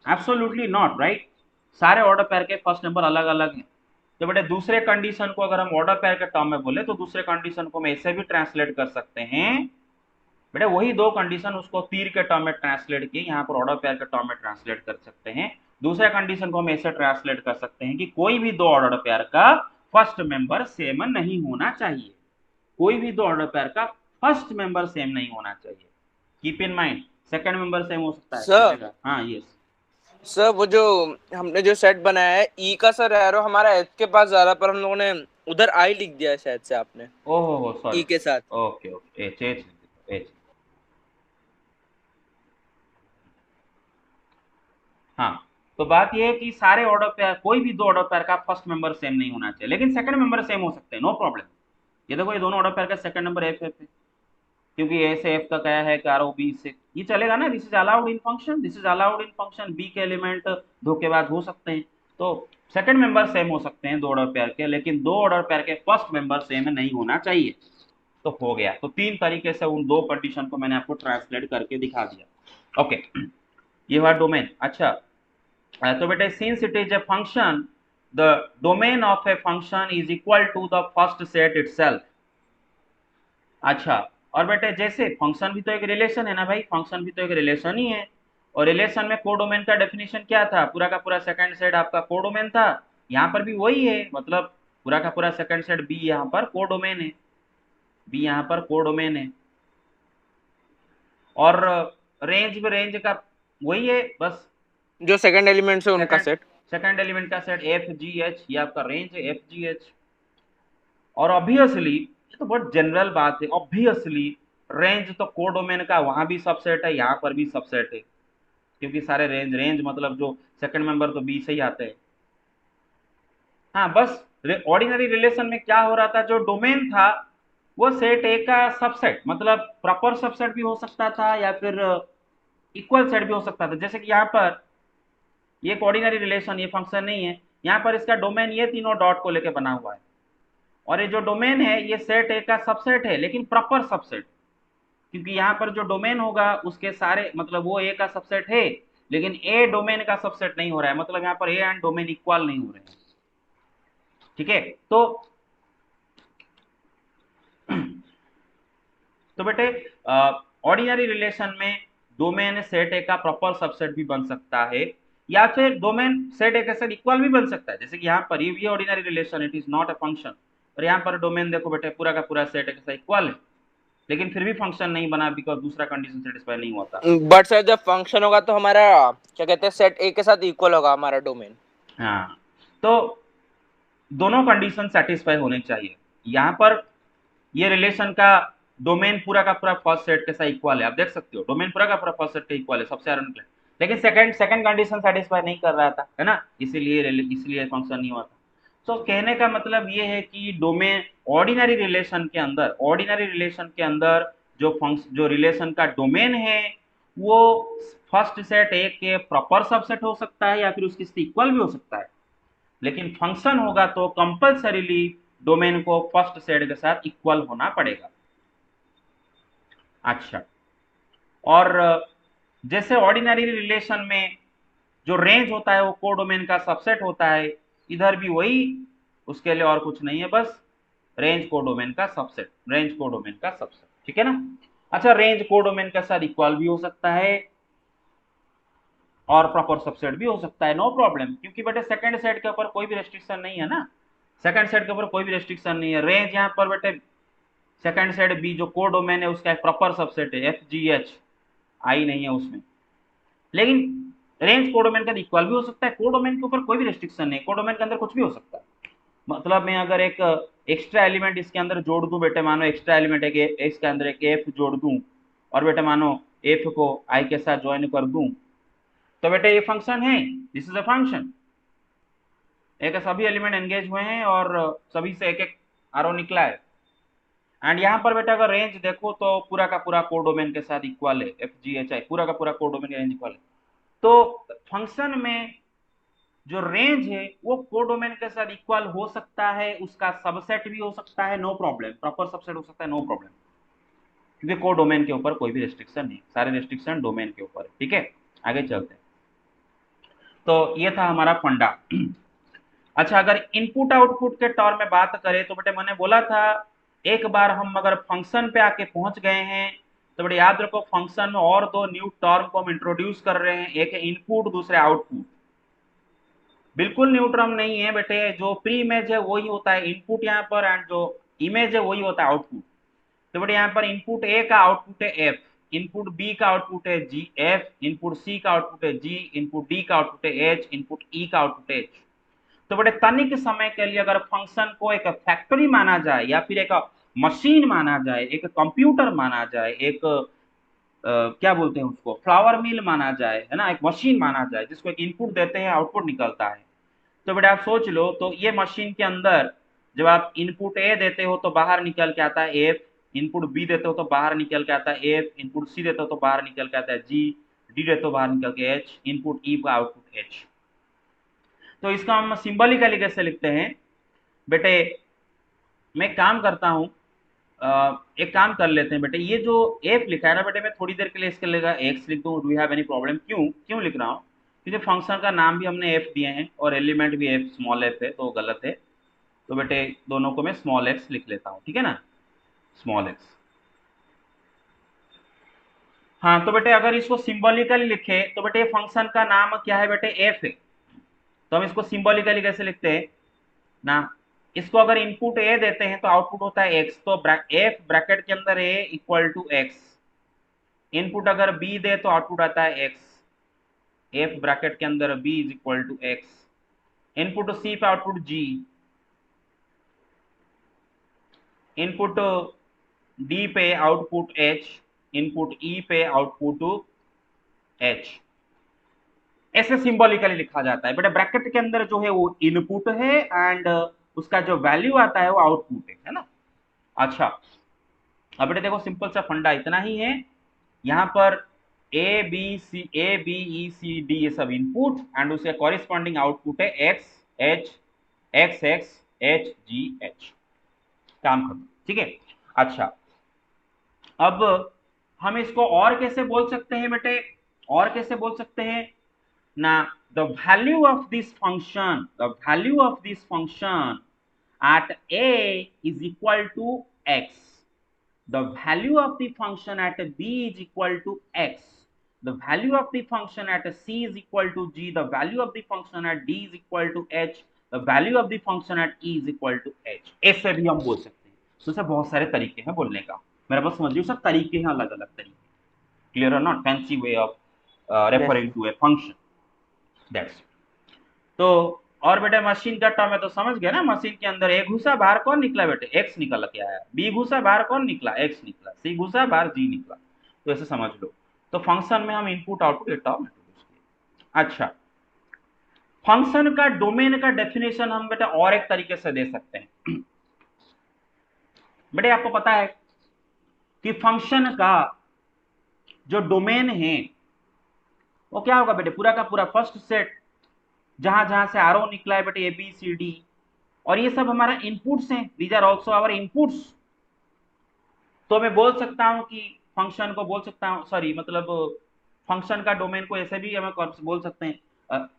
Absolutely not, right? सारे order pair के first number अलग अलग हैं। तो बेटे दूसरे condition को अगर हम ऑर्डर पेयर के टर्म में बोले तो दूसरे कंडीशन को हम ऐसे भी ट्रांसलेट कर सकते हैं, बेटे वही दो कंडीशन उसको तीर के टर्म में ट्रांसलेट किए, यहाँ पर ऑर्डर पेयर के टर्म में ट्रांसलेट कर सकते हैं। दूसरे कंडीशन को हम ऐसे ट्रांसलेट कर सकते हैं कि कोई भी दो ऑर्डर पेयर का फर्स्ट मेंबर सेम नहीं होना चाहिए, कोई भी दो ऑर्डर पेयर का फर्स्ट मेंबर सेम नहीं होना चाहिए। Keep in mind second member same हो सकता है। सर हाँ यस सर, वो जो हमने जो सेट बनाया है ई का सर एरो हमारा एच के पास जा रहा, पर हम लोगों ने उधर आई लिख दिया है शायद से आपने ओहो सॉरी ई के साथ। Okay okay H H H हाँ, तो बात ये है कि सारे ऑर्डर पेयर, कोई भी दो ऑर्डर पेयर का फर्स्ट मेंबर सेम नहीं होना चाहिए, लेकिन सेकंड मेंबर सेम हो सकते हैं, नो प्रॉब्लम। ये देखो ये दोनों ऑर्डर पेयर का सेकंड नंबर एफ एफ है, क्योंकि ए से एफ तक आया है कि आर ओ बी से, ये चलेगा ना, this is allowed in function, this is allowed in function. B के एलिमेंट धोखेबाज हो सकते हैं, तो सेकंड मेंबर सेम हो सकते हैं दो ऑर्डर पेयर के, लेकिन दो ऑर्डर पेयर के फर्स्ट मेंबर सेम नहीं होना चाहिए। तो हो गया, तो तीन तरीके से उन दो कंडीशन को मैंने आपको ट्रांसलेट करके दिखा दिया। ओके, ये हुआ डोमेन। अच्छा, तो बेटे since it is a function, the domain of a function is equal to the first set itself. अच्छा, और बेटे जैसे फंक्शन भी तो एक रिलेशन है ना भाई, फंक्शन भी तो एक रिलेशन ही है, और रिलेशन में कोडोमेन का डेफिनेशन क्या था? पूरा का पूरा सेकंड सेट आपका कोडोमेन था। यहाँ पर भी वही है, मतलब पूरा का पूरा सेकंड सेट बी यहाँ पर कोडोमेन है, बी यहाँ पर कोडोमेन है। और रेंज में रेंज का वही है, बस जो सेकंड एलिमेंट है उनका सेट, सेकंड एलिमेंट का सेट एफ जी एच, ये आपका रेंज है एफ जी एच। और ऑब्वियसली ये तो बहुत जनरल बात है, ऑब्वियसली रेंज तो कोडोमेन का वहां भी सबसेट है, यहाँ पर भी सबसेट है, क्योंकि सारे रेंज रेंज मतलब जो सेकंड मेंबर तो बी से ही आते हैं। हाँ, बस ऑर्डिनरी रिलेशन में क्या हो रहा था, जो डोमेन था वो सेट ए का सबसेट, मतलब प्रॉपर सबसेट भी हो सकता था या फिर इक्वल सेट भी हो सकता था। जैसे कि यहाँ पर ये एक ऑर्डिनरी रिलेशन, ये फंक्शन नहीं है, यहाँ पर इसका डोमेन ये तीनों डॉट को लेकर बना हुआ है, और ये जो डोमेन है ये सेट ए का सबसेट है, लेकिन प्रॉपर सबसेट, क्योंकि यहाँ पर जो डोमेन होगा उसके सारे मतलब वो ए का सबसेट है, लेकिन ए डोमेन का सबसेट नहीं हो रहा है, मतलब यहाँ पर ए एंड डोमेन इक्वल नहीं हो रहे हैं, ठीक है। तो बेटे ऑर्डिनरी रिलेशन में डोमेन सेट ए का प्रॉपर सबसेट भी बन सकता है, या फिर डोमेन सेट ए के साथ इक्वल भी बन सकता है। जैसे कि यहाँ पर ये ordinary relation, it is not a function, और यहाँ पर डोमेन देखो बेटे पूरा का पूरा सेट ए के साथ इक्वल है, लेकिन फिर भी फंक्शन नहीं बना बिकॉज दूसरा कंडीशन सेटिस्फाई नहीं होता। बट सर जब फंक्शन होगा तो हमारा क्या कहते हैं सेट ए के साथ इक्वल होगा हमारा डोमेन। हाँ, तो दोनों कंडीशन सेटिस्फाई होने चाहिए। यहाँ पर ये रिलेशन का डोमेन पूरा का पूरा फर्स्ट सेट के साथ इक्वल है, आप देख सकते हो डोमेन पूरा का पूरा फर्स्ट सेट के इक्वल है, सबसे आयरन प्लेन, लेकिन सेकंड कंडीशन सेटिस्फाई नहीं कर रहा था, है ना, इसलिए फंक्शन नहीं हुआ था। तो कहने का मतलब ये है कि डोमेन ऑर्डिनरी रिलेशन के अंदर जो रिलेशन का डोमेन है वो फर्स्ट सेट ए के प्रॉपर सबसेट हो सकता है या फिर उसकी इक्वल भी हो सकता है, लेकिन फंक्शन होगा तो कंपल्सरीली डोमेन को फर्स्ट सेट के साथ इक्वल होना पड़ेगा। अच्छा, और जैसे ऑर्डिनरी रिलेशन में जो रेंज होता है वो कोडोमेन का सबसेट होता है, इधर भी वही, उसके लिए और कुछ नहीं है, बस रेंज कोडोमेन का सबसेट, ठीक है ना। अच्छा, रेंज कोडोमेन के साथ इक्वल भी हो सकता है और प्रॉपर सबसेट भी हो सकता है, नो प्रॉब्लम, क्योंकि बेटे सेकंड सेट के ऊपर कोई भी रेस्ट्रिक्शन नहीं है ना, सेकंड सेट के ऊपर कोई भी रेस्ट्रिक्शन नहीं है। रेंज यहाँ पर बेटे सेकंड सेट बी जो कोडोमेन है उसका एक प्रॉपर सबसेट है, एफ जी एच, आई नहीं है उसमें, लेकिन रेंज कोडोमेन का इक्वल भी हो सकता है, कोडोमेन के ऊपर कोई भी रेस्ट्रिक्शन नहीं, कोडोमेन के अंदर कुछ भी हो सकता है। मतलब मैं अगर एक एक्स्ट्रा एलिमेंट इसके अंदर जोड़ दूं बेटे, मानो एक्स्ट्रा एलिमेंट एक इसके अंदर एक एफ जोड़ दूं और बेटे मानो एफ को आई के साथ ज्वाइन कर दूं, तो बेटे ये फंक्शन है, दिस इज अ फंक्शन, एक सभी एलिमेंट एंगेज हुए हैं और सभी से एक एक आरो निकला है। एंड यहाँ पर बेटा अगर रेंज देखो तो पूरा का पूरा कोडोमेन के साथ इक्वल है, एफ जी एच आई पूरा का पूरा कोडोमेन का रेंज इक्वल है। तो फंक्शन में जो रेंज है वो कोडोमेन के साथ इक्वल हो सकता है, उसका सबसेट भी हो सकता है, नो प्रॉब्लम, प्रॉपर सबसेट हो सकता है, नो प्रॉब्लम, क्योंकि कोडोमेन के ऊपर कोई भी रेस्ट्रिक्शन नहीं, सारे रेस्ट्रिक्शन डोमेन के ऊपर, ठीक है। आगे चलते हैं, तो ये था हमारा फंडा। अच्छा, अगर इनपुट आउटपुट के टर्म में बात करें तो बेटे मैंने बोला था एक बार हम अगर फंक्शन पे आके पहुंच गए हैं तो बेटे याद रखो फंक्शन में और दो न्यू टर्म को हम इंट्रोड्यूस कर रहे हैं, एक है इनपुट, दूसरे आउटपुट। बिल्कुल न्यू टर्म नहीं है बेटे, जो प्री इमेज है वही होता है इनपुट यहाँ पर, एंड जो इमेज है वही होता है आउटपुट। तो बेटे यहाँ पर इनपुट ए का आउटपुट है एफ, इनपुट बी का आउटपुट है जी एफ, इनपुट सी का आउटपुट है जी, इनपुट डी का आउटपुट है एच, इनपुट ई का आउटपुट है एच। तो बड़े तनिक समय के लिए अगर फंक्शन को एक फैक्ट्री माना जाए या फिर एक मशीन माना जाए, एक कंप्यूटर माना जाए, एक क्या बोलते हैं उसको, फ्लावर मिल माना जाए, है ना, एक मशीन माना जाए जिसको एक इनपुट देते हैं आउटपुट निकलता है। तो बेटा आप सोच लो, तो ये मशीन के अंदर जब आप इनपुट ए देते हो तो बाहर निकल के आता है एफ, इनपुट बी देते हो तो बाहर निकल के आता है एफ, इनपुट सी देते हो तो बाहर निकल के आता है जी, डी देते हो बाहर निकल के एच, इनपुट ई का आउटपुट एच। तो इसका हम सिंबॉलिकली कैसे लिखते हैं बेटे, मैं काम करता हूं, एक काम कर लेते हैं बेटे, ये जो एफ लिखा है ना बेटे, मैं थोड़ी देर के लिए इसके लिए एक्स लिख दूं, do you have any problem? क्यों क्यों लिख रहा हूँ, क्योंकि फंक्शन का नाम भी हमने एफ दिए हैं और एलिमेंट भी एफ स्मॉल एफ है, तो गलत है। तो बेटे दोनों को मैं स्मॉल एक्स लिख लेता हूँ, ठीक है ना, स्मॉल एक्स। हाँ, तो बेटे अगर इसको सिंबॉलिकली लिखे तो बेटे फंक्शन का नाम क्या है बेटे, एफ है, तो हम इसको सिंबॉलिकली कैसे लिखते हैं ना, इसको अगर इनपुट ए देते हैं तो आउटपुट होता है एक्स, तो एफ ब्रैकेट के अंदर A equal to X, input अगर बी दे तो आउटपुट आता है एक्स, एफ ब्रैकेट के अंदर B is equal to X, input C पे आउटपुट जी, इनपुट डी पे आउटपुट एच, इनपुट ई पे आउटपुट एच। ऐसे सिंबॉलिकली लिखा जाता है बेटा, ब्रैकेट के अंदर जो है वो इनपुट है एंड उसका जो वैल्यू आता है वो आउटपुट है ना। अच्छा, अब बेटा देखो सिंपल सा फंडा इतना ही है, यहाँ पर A B E C D ये सब इनपुट एंड उसके कॉरिस्पॉन्डिंग आउटपुट है x H, x x H G H, काम खत्म, ठीक है। अच्छा, अब हम इसको और कैसे बोल सकते हैं बेटे, और कैसे बोल सकते हैं ना, the value of this function, the value of this function at a is equal to x, the value of the function at b is equal to x, the value of the function at c is equal to g, the value of the function at d is equal to h, the value of the function at e is equal to h। ऐसे भी हम बोल सकते हैं, तो sir बहुत सारे तरीके हैं बोलने का, मेरा बस समझ लो सब तरीके हैं, अलग अलग तरीके, क्लियर और not, fancy way of referring to a function, that's. तो और बेटा मशीन का टर्म है तो समझ गए ना, मशीन के अंदर ए घुसा बाहर कौन निकला बेटे, एक्स निकल के आया, बी घुसा बाहर कौन निकला, एक्स निकला, सी घुसा बाहर जी निकला, तो ऐसे समझ लो। तो फंक्शन में हम इनपुट आउटपुट ये टर्म इंट्रोड्यूस किए। अच्छा, फंक्शन का डोमेन का डेफिनेशन हम बेटा और एक तरीके से दे सकते हैं, बेटे आपको पता है कि फंक्शन का जो डोमेन है वो क्या होगा बेटे, पूरा का पूरा फर्स्ट सेट जहां जहां से आरो निकला है बेटे, ए बी सी डी, और ये सब हमारा इनपुट्स हैं, these are also our inputs. तो मैं बोल सकता हूं कि फंक्शन को बोल सकता हूं, सॉरी मतलब फंक्शन का डोमेन को ऐसे भी हमें बोल सकते हैं।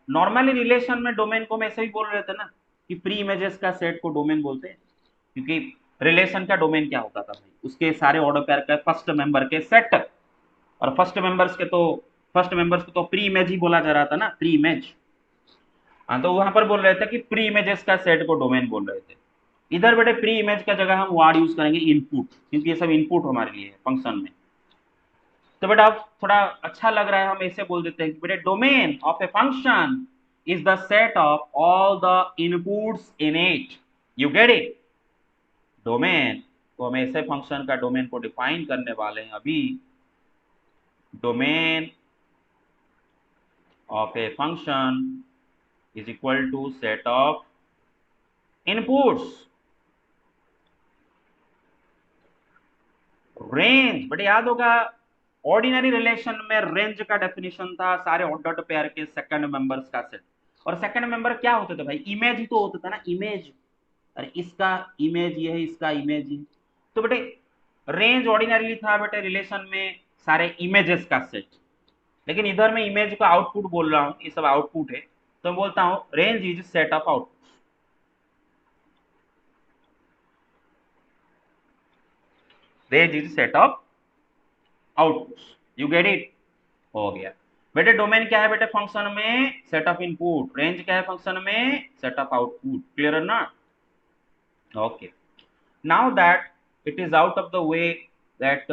नॉर्मली रिलेशन में डोमेन को हम ऐसे भी बोल रहे थे ना कि प्री इमेजेस का सेट को डोमेन बोलते हैं, क्योंकि रिलेशन का डोमेन क्या होता था भाई, उसके सारे ऑर्डर पेयर का फर्स्ट मेंबर के सेट, और फर्स्ट मेंबर्स को तो प्री इमेज ही बोला जा रहा था ना, प्री इमेज। हाँ, तो वहां पर बोल रहे थे कि प्री इमेजेस का सेट को डोमेन बोल रहे थे। इधर बेटे प्री इमेज का जगह हम वर्ड यूज करेंगे इनपुट, क्योंकि ये सब इनपुट हमारे लिए है फंक्शन में। तो बेटा अब थोड़ा अच्छा लग रहा है, हम ऐसे बोल देते हैं कि बेटे domain of a function is the set of all the inputs in it. You get it? Domain तो हम ऐसे फंक्शन का डोमेन को डिफाइन करने वाले हैं अभी। Domain of a function is equal to set of inputs। Range बेटे याद होगा, ऑर्डिनरी रिलेशन में रेंज का डेफिनेशन था सारे ऑर्डर्ड पेयर के सेकंड मेंबर्स का सेट। और सेकंड मेंबर क्या होते थे भाई, इमेज ही तो होता था ना, इमेज। अरे इसका इमेज ये है, इसका इमेज ये। तो बेटे रेंज ऑर्डिनरीली था बेटे रिलेशन में सारे इमेजेस का सेट, लेकिन इधर मैं इमेज का आउटपुट बोल रहा हूं, ये सब आउटपुट है, तो मैं बोलता हूं range is set of output. Range is set of outputs. You get it? हो गया बेटे। डोमेन क्या है बेटे फंक्शन में? Set of input. रेंज क्या है फंक्शन में? Set of output. क्लियर ना? Okay, now that it is out of the way, that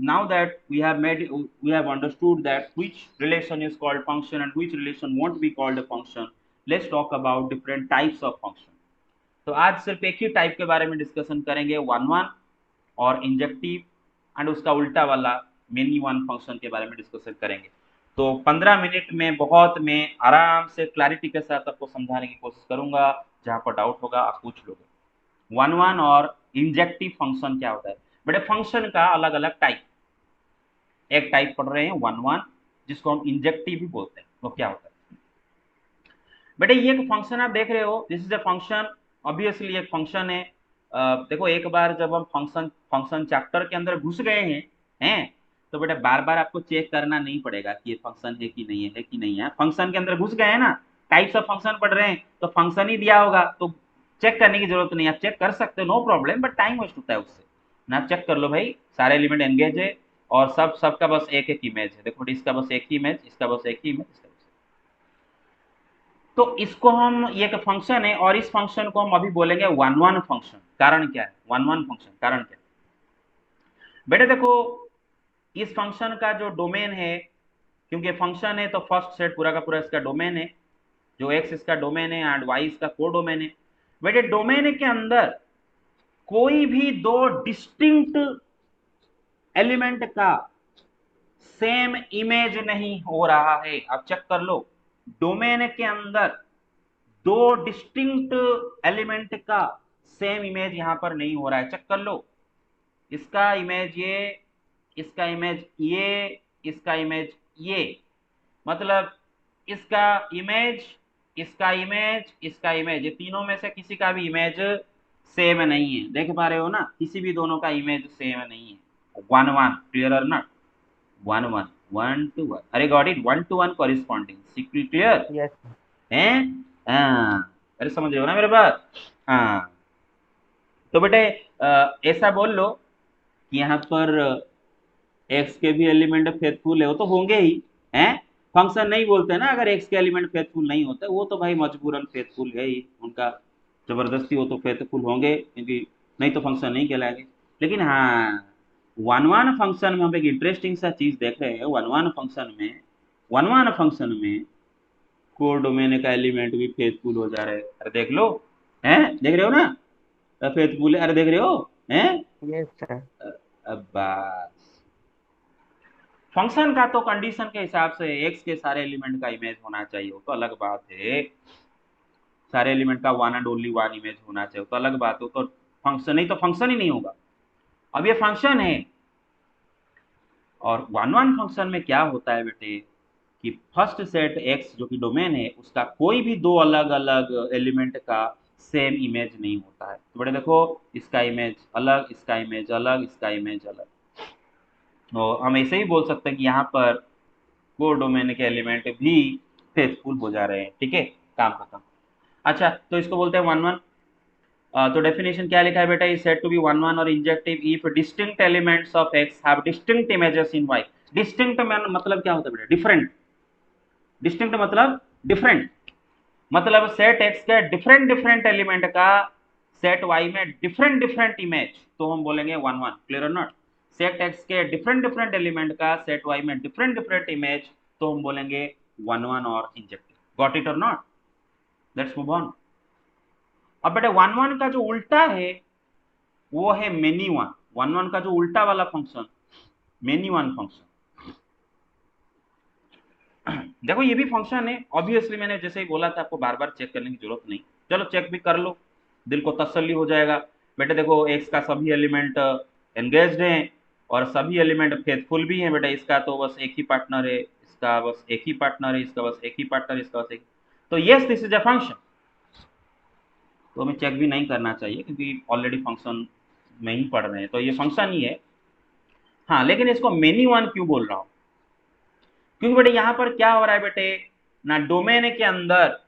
now that we have understood that which relation is called function and which relation won't be called a function, let's talk about different types of function। तो आज सिर्फ एक ही type के बारे में discussion करेंगे, one one or injective, and उसका उल्टा वाला मेनी वन फंक्शन के बारे में डिस्कशन करेंगे। तो 15 मिनट में बहुत मैं आराम से क्लैरिटी के साथ आपको समझाने की कोशिश करूंगा, जहां पर डाउट होगा आप पूछ लोगे। One one or injective function क्या होता है बेटे? फंक्शन का अलग अलग टाइप, एक टाइप पढ़ रहे हैं वन वन, जिसको हम इंजेक्टिव भी बोलते हैं। वो क्या होता है बेटे? ये एक फंक्शन आप देख रहे हो, this is a function, obviously एक फंक्शन है। देखो एक बार जब हम फंक्शन चैप्टर के अंदर घुस गए हैं तो बेटा बार बार आपको चेक करना नहीं पड़ेगा कि ये फंक्शन है कि नहीं है कि नहीं है। फंक्शन के अंदर घुस गए हैं ना, टाइप्स ऑफ फंक्शन पढ़ रहे हैं, तो फंक्शन ही दिया होगा, तो चेक करने की जरूरत नहीं है। आप चेक कर सकते हो, no problem, but time waste होता है उससे ना। चेक कर लो भाई, सारे एलिमेंट एंगेज है और सबका बस एक एक इमेज है। देखो इसका बस एक ही इमेज, इसका बस एक ही इमेज, इसका बस। तो इसको हम, ये एक फंक्शन है और इस फंक्शन को हम अभी बोलेंगे वन वन फंक्शन। कारण क्या है वन वन फंक्शन? कारण क्या है बेटे? देखो इस फंक्शन का जो डोमेन है, क्योंकि फंक्शन है तो फर्स्ट सेट पूरा का पूरा इसका डोमेन है, जो एक्स इसका डोमेन है एंड वाई इसका को डोमेन है। बेटे डोमेन के अंदर कोई भी दो डिस्टिंक्ट एलिमेंट का सेम इमेज नहीं हो रहा है। आप चेक कर लो, डोमेन के अंदर दो डिस्टिंक्ट एलिमेंट का सेम इमेज यहां पर नहीं हो रहा है। चेक कर लो, इसका इमेज ये, इसका इमेज ये, इसका इमेज ये, मतलब इसका इमेज, इसका इमेज, इसका इमेज, ये तीनों में से किसी का भी इमेज सेम नहीं है। देख पा रहे हो ना, किसी भी दोनों का इमेज सेम नहीं है। वन वन, क्लियर और not? One one, one two one, अरे got it, one two one corresponding, clear yes है? हाँ, अरे समझ रहे हो ना मेरे बात? हाँ, तो बेटे ऐसा बोल लो कि यहाँ पर एक्स के भी एलिमेंट फेथफुल है, वो तो होंगे ही हैं। फंक्शन नहीं बोलते ना अगर एक्स के एलिमेंट फेथफुल नहीं होते, वो तो भाई मजबूरन फेथफुल है ही, उनका जबरदस्ती वो तो फेथफुल होंगे, क्योंकि नहीं तो फंक्शन नहीं कहलाएंगे। लेकिन हाँ, वन वन फंक्शन में हम एक इंटरेस्टिंग सा चीज देख रहे हैं। वन वन फंक्शन में कोर डोमेन का एलिमेंट भी फेथफुल हो जा रहे हैं। अरे देख लो, हैं, देख रहे हो ना, फेथफुल है, अरे देख रहे हो हैं? Yes sir. अब बस फंक्शन का तो कंडीशन के हिसाब से एक्स के सारे एलिमेंट का इमेज होना चाहिए, वो तो अलग बात है। सारे एलिमेंट का one and only one image होना चाहिए, तो अलग बात है, तो फंक्शन नहीं तो फंक्शन ही नहीं होगा। अब ये फंक्शन है, और वन वन फंक्शन में क्या होता है बेटे कि फर्स्ट सेट x जो कि डोमेन है उसका कोई भी दो अलग अलग एलिमेंट का सेम इमेज नहीं होता है। तो बेटे देखो, इसका इमेज अलग, इसका इमेज अलग, इसका इमेज अलग। तो हम ऐसे ही बोल सकते हैं कि यहाँ पर को डोमेन के एलिमेंट भी फेथफुल हो जा रहे हैं। ठीक है, काम खत्म। अच्छा, तो इसको बोलते हैं वन वन। तो डेफिनेशन क्या लिखा है बेटा, is said to be one one or injective if distinct elements of X have distinct images in Y. Distinct मतलब क्या होता है बेटा, डिफरेंट। डिस्टिंक्ट मतलब डिफरेंट, मतलब सेट एक्स के डिफरेंट डिफरेंट एलिमेंट का सेट वाई में डिफरेंट डिफरेंट इमेज, तो हम बोलेंगे वन वन। क्लियर और नॉट? सेट एक्स के डिफरेंट डिफरेंट एलिमेंट का सेट वाई में डिफरेंट डिफरेंट इमेज, तो हम बोलेंगे one one or injective. Got it or not? Let's move on. अब बेटे वन वन का जो उल्टा है वो है मेनी वन। वन वन का जो उल्टा वाला फंक्शन मेनी वन फंक्शन। देखो ये भी फंक्शन है, ऑब्वियसली मैंने जैसे ही बोला था आपको बार बार चेक करने की जरूरत नहीं। चलो चेक भी कर लो, दिल को तसल्ली हो जाएगा। बेटे देखो, एक्स का सभी एलिमेंट एंगेज्ड हैं और सभी एलिमेंट फेथफुल भी हैं। बेटा इसका तो बस एक ही पार्टनर है, इसका बस एक ही पार्टनर है, इसका बस एक ही पार्टनर, इसका बस एक। तो yes, this is a function. तो हमें चेक भी नहीं करना चाहिए क्योंकि ऑलरेडी फंक्शन में ही पढ़ रहे हैं, तो ये फंक्शन ही है। हाँ, लेकिन इसको मेनी वन क्यों बोल रहा हूँ? क्योंकि बेटे यहाँ पर क्या हो रहा है बेटे ना, डोमेन के अंदर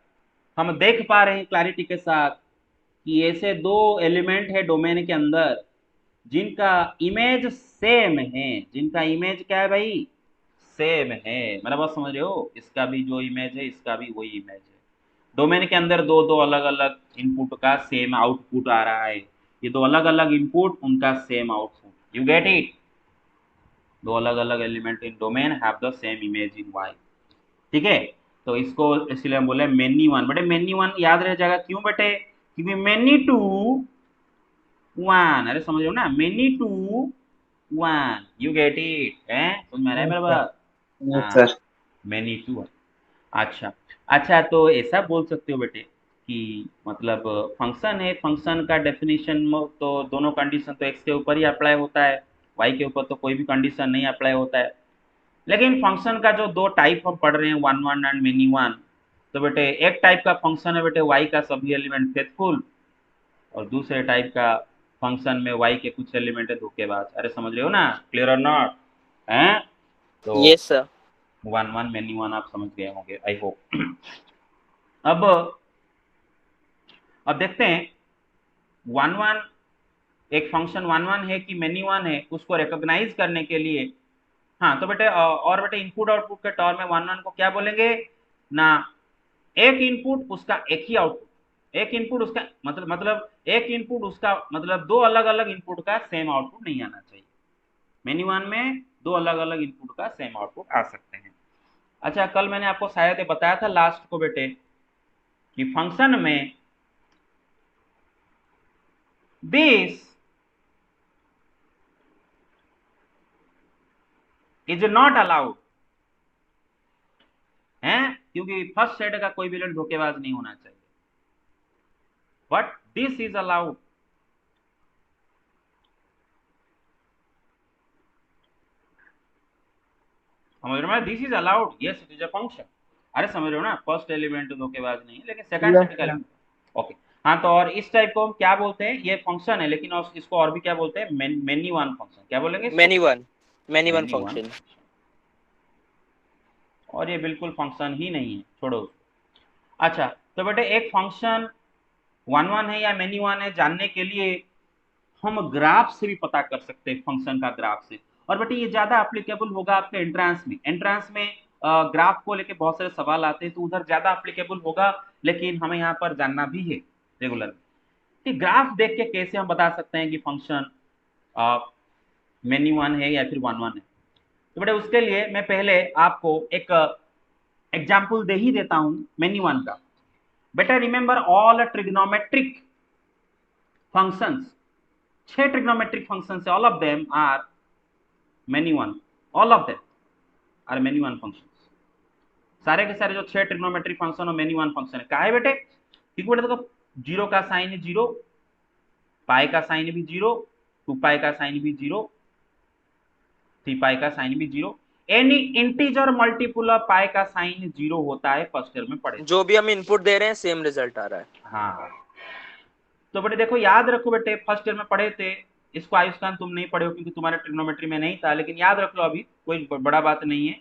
हम देख पा रहे हैं क्लैरिटी के साथ कि ऐसे दो एलिमेंट है डोमेन के अंदर जिनका इमेज सेम है। जिनका इमेज क्या है भाई? सेम है। मेरा बात समझ रहे हो? इसका भी जो इमेज है इसका भी वही इमेज है। डोमेन के अंदर दो दो अलग अलग इनपुट का सेम आउटपुट आ रहा है। ये दो अलग अलग इनपुट, उनका same output. You get it? दो अलग अलग element in domain have the same image in Y. ठीक है, तो इसको इसलिए हम बोले मेनी वन। बेटे मेनी वन याद रह जाएगा, क्यों बेटे? क्योंकि मेनी टू वन। अरे समझ रहे हो ना, many to one. You get it? है, समझ में आ रहा है यस मेरा सर। बात? यस हाँ, सर। Many to one. अच्छा। अच्छा, तो ऐसा बोल सकते हो बेटे कि मतलब फंक्शन है, फंक्शन का डेफिनेशन तो दोनों कंडीशन तो एक्स के ऊपर ही अप्लाई होता है, वाई के ऊपर तो कोई भी कंडीशन नहीं अप्लाई होता है। लेकिन फंक्शन का जो दो टाइप हम पढ़ रहे हैं, one one and many one, तो बेटे एक टाइप का फंक्शन है बेटे वाई का सभी एलिमेंट फेथफुल, और दूसरे टाइप का फंक्शन में वाई के कुछ एलिमेंट है धोखेबाज। अरे समझ रहे हो ना? क्लियर और नॉट? हैं? तो yes sir. One one many one आप समझ गए होंगे, आई होप। अब देखते हैं वन वन एक फंक्शन वन वन है कि मेनी वन है, उसको रिकॉग्नाइज करने के लिए। हाँ, तो बेटे और बेटे इनपुट आउटपुट के टर्म में वन वन को क्या बोलेंगे ना, एक इनपुट उसका एक ही आउटपुट। एक इनपुट उसका मतलब एक इनपुट उसका मतलब दो अलग अलग इनपुट का सेम आउटपुट नहीं आना चाहिए। मेनी वन में दो अलग अलग इनपुट का सेम आउटपुट आ सकते हैं। अच्छा, कल मैंने आपको शायद ये बताया था लास्ट को बेटे कि फंक्शन में दिस इज नॉट अलाउड है, क्योंकि फर्स्ट सेट का कोई भी एलिमेंट धोखेबाज नहीं होना चाहिए। But this is allowed. समझ रहे हो? This is allowed, yes it is a function. अरे समझ रहे हो ना, फर्स्ट एलिमेंट धोखेबाज नहीं है लेकिन सेकंड यस सेट का सर। एलिमेंट। ओके। हाँ, तो और इस टाइप को हम क्या बोलते हैं? ये फंक्शन है लेकिन इसको और भी क्या बोलते हैं? Many one function. क्या बोलेंगे इसको? Many one many one. Function. और ये बिल्कुल फंक्शन ही नहीं है, छोड़ो उसको। अच्छा, तो बेटे एक फंक्शन वन वन है या मेनी वन है जानने के लिए हम ग्राफ से भी पता कर सकते हैं, फंक्शन का ग्राफ से। और बेटे ये ज्यादा एप्लीकेबल होगा आपके एंट्रांस में। एंट्रांस में ग्राफ को लेके बहुत सारे सवाल आते हैं, तो उधर ज्यादा एप्लीकेबल होगा, लेकिन हमें यहाँ पर जानना भी है रेगुलर कि ग्राफ देख के कैसे हम बता सकते हैं कि फंक्शन मेनी वन है या फिर वन वन है। तो बेटे उसके लिए मैं पहले आपको एक एग्जाम्पल दे ही देता हूं मेनी वन का। बेटा remember all trigonometric functions. 6 trigonometric functions है, all of them are many one. All of them are many one functions. सारे के सारे जो 6 ट्रिग्नोमेट्रिक फंक्शन और मेनी वन फंक्शन है। काहे बेटे? क्योंकि बेटे देखो, जीरो का साइन है जीरो, पाई का साइन भी जीरो, 2 पाई का साइन भी 0, 3 पाई का साइन भी 0। एनी इंटीजर मल्टीपल ऑफ पाई का साइन 0 होता है, फर्स्ट ईयर में पढ़े। जो भी हम इनपुट दे रहे हैं सेम रिजल्ट आ रहा है। हाँ, तो बेटे देखो याद रखो बेटे, फर्स्ट ईयर में पढ़े थे इसको, आयुष्मान तुम नहीं पढ़े हो क्योंकि तुम्हारे ट्रिग्नोमेट्री में नहीं था, लेकिन याद रख लो, अभी कोई बड़ा बात नहीं है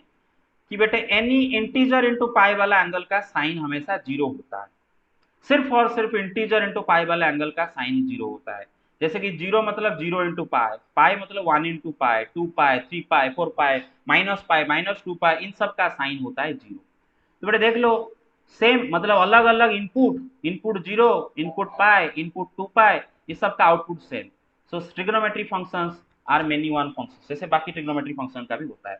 कि बेटे एनी इंटीजर इंटू पाई वाला एंगल का साइन हमेशा 0 होता है। सिर्फ और सिर्फ इंटीजर इंटू पाई वाला एंगल का साइन 0 होता है। जैसे कि 0 मतलब 0 इंटू पाई, पाई मतलब 1 इंटू पाई, 2 पाई, 3 पाई, 4 पाई, माइनस 2 पाई, इन सब का साइन होता है 0। तो बेटे देख लो, सेम मतलब अलग अलग input, input 0, input pi, input 2 pi, ये सब का output same. So trigonometry functions are many one functions, जैसे बाकी ट्रिग्नोमेट्री फंक्शन का भी होता है।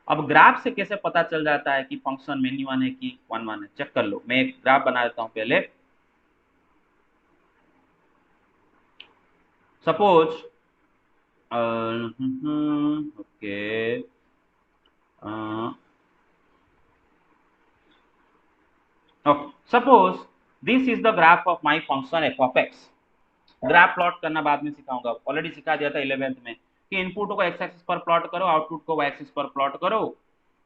अब ग्राफ से कैसे पता चल जाता है कि फंक्शन मेनी वन है कि वन वन है, चेक कर लो। मैं एक ग्राफ बना देता हूं पहले। Suppose okay, suppose this is the graph of my function F of x. Graph plot करना बाद में सिखाऊंगा, ऑलरेडी सिखा दिया था 11th में कि इनपुट को एक्स एक्सिस पर प्लॉट करो, आउटपुट को वाई एक्सिस पर प्लॉट करो,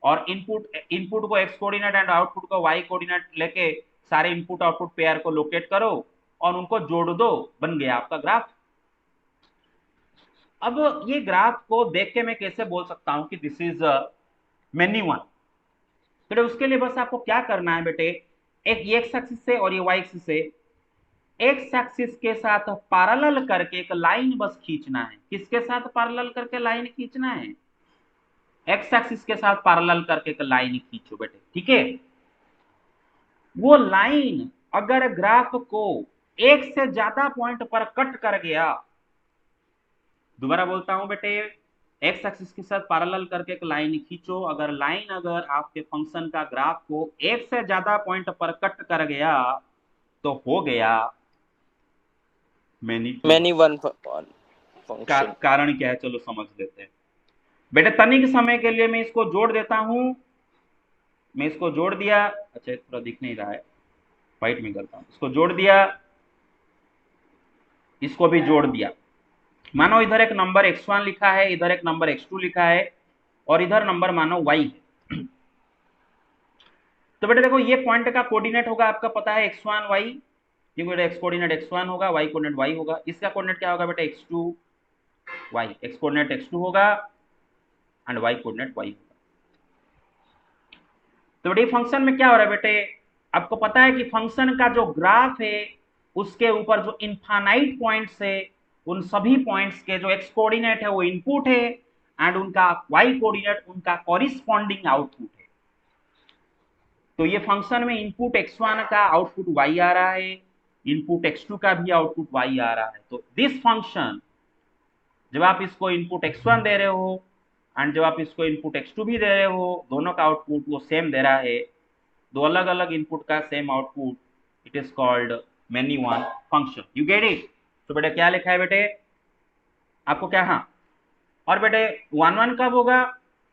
और इनपुट को एक्स कोऑर्डिनेट एंड आउटपुट को वाई कोऑर्डिनेट लेके सारे इनपुट आउटपुट पेयर को लोकेट करो और उनको जोड़ दो, बन गया आपका ग्राफ। अब ये ग्राफ को देख के मैं कैसे बोल सकता हूं कि दिस इज मेनी वन? तो उसके लिए बस आपको क्या करना है बेटे, एक एक्स एक्सिस से और ये वाई एक्सिस से एक्स एक्सिस के साथ पैरेलल करके एक लाइन बस खींचना है। किसके साथ पैरेलल करके लाइन खींचना है? एक्स एक्सिस के साथ पैरेलल करके एक लाइन खींचो बेटे, ठीक है। वो लाइन अगर ग्राफ को एक से ज्यादा पॉइंट पर कट कर गया, दोबारा बोलता हूं बेटे, एक्स एक्सिस के साथ पैरेलल करके एक लाइन खींचो, अगर लाइन अगर आपके फंक्शन का ग्राफ को एक से ज्यादा पॉइंट पर कट कर गया तो हो गया मेनी वन फंक्शन। कारण क्या है, चलो समझ लेते हैं बेटे। तनिक समय के लिए मैं इसको जोड़ देता हूं, मैं इसको जोड़ दिया, अच्छा थोड़ा दिख नहीं रहा है, वाइट में करता हूं, इसको जोड़ दिया, इसको भी जोड़ दिया। मानो इधर एक नंबर x1 लिखा है, इधर एक नंबर x2 लिखा है, और इधर नंबर मानो y है। तो बेटे देखो, ये पॉइंट का कोऑर्डिनेट होगा, आपका पता है x1 y, ये बेटा x कोऑर्डिनेट x1 होगा, y कोऑर्डिनेट y होगा, इसका कोऑर्डिनेट क्या होगा बेटा x2 y, x coordinate x2 होगा एंड y कोऑर्डिनेट y होगा। तो बेटे फंक्शन में क्या हो रहा है बेटे, आपको पता है कि फंक्शन का जो ग्राफ है उसके ऊपर जो इनफाइनाइट पॉइंट्स है, उन सभी पॉइंट्स के जो एक्स कोऑर्डिनेट है वो इनपुट है एंड उनका वाई कोऑर्डिनेट उनका कॉरिस्पॉन्डिंग आउटपुट है। तो ये फंक्शन में इनपुट x1 का आउटपुट y आ रहा है, इनपुट x2 का भी आउटपुट y आ रहा है। तो दिस फंक्शन, जब आप इसको इनपुट x1 दे रहे हो एंड जब आप इसको इनपुट x2 भी दे रहे हो, दोनों का आउटपुट वो सेम दे रहा है, दो अलग अलग इनपुट का same output, it is called many one function. You get it? तो बेटे क्या लिखा है बेटे आपको, क्या, हाँ। और बेटे वन वन कब होगा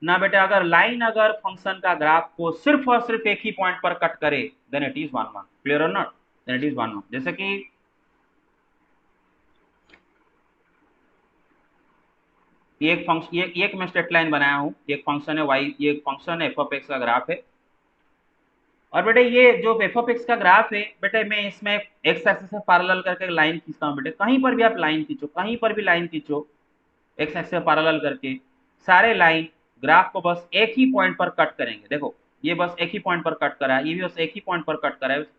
ना बेटे, अगर लाइन अगर फंक्शन का ग्राफ को सिर्फ और सिर्फ एक ही पॉइंट पर कट करे, then it is one one. Clear और not? Then it is one one. जैसे कि ये एक फंक्शन, ये एक मैं स्ट्रेट लाइन बनाया हूं, एक फंक्शन है y, ये एक फंक्शन है एफ ऑफ एक्स का ग्राफ है। और बेटे ये जो एफ ऑफ एक्स का ग्राफ है बेटे, मैं इसमें एक्स एक्सिस से पैरेलल करके लाइन खींचता हूं बेटे, कहीं पर भी आप लाइन खींचो, कहीं पर भी लाइन खींचो एक्स एक्सिस से पैरेलल करके, सारे लाइन ग्राफ को बस एक ही पॉइंट पर कट करेंगे। देखो ये बस एक ही पॉइंट पर कट करा है, ये भी बस एक ही पॉइंट पर कट करा है। एक्स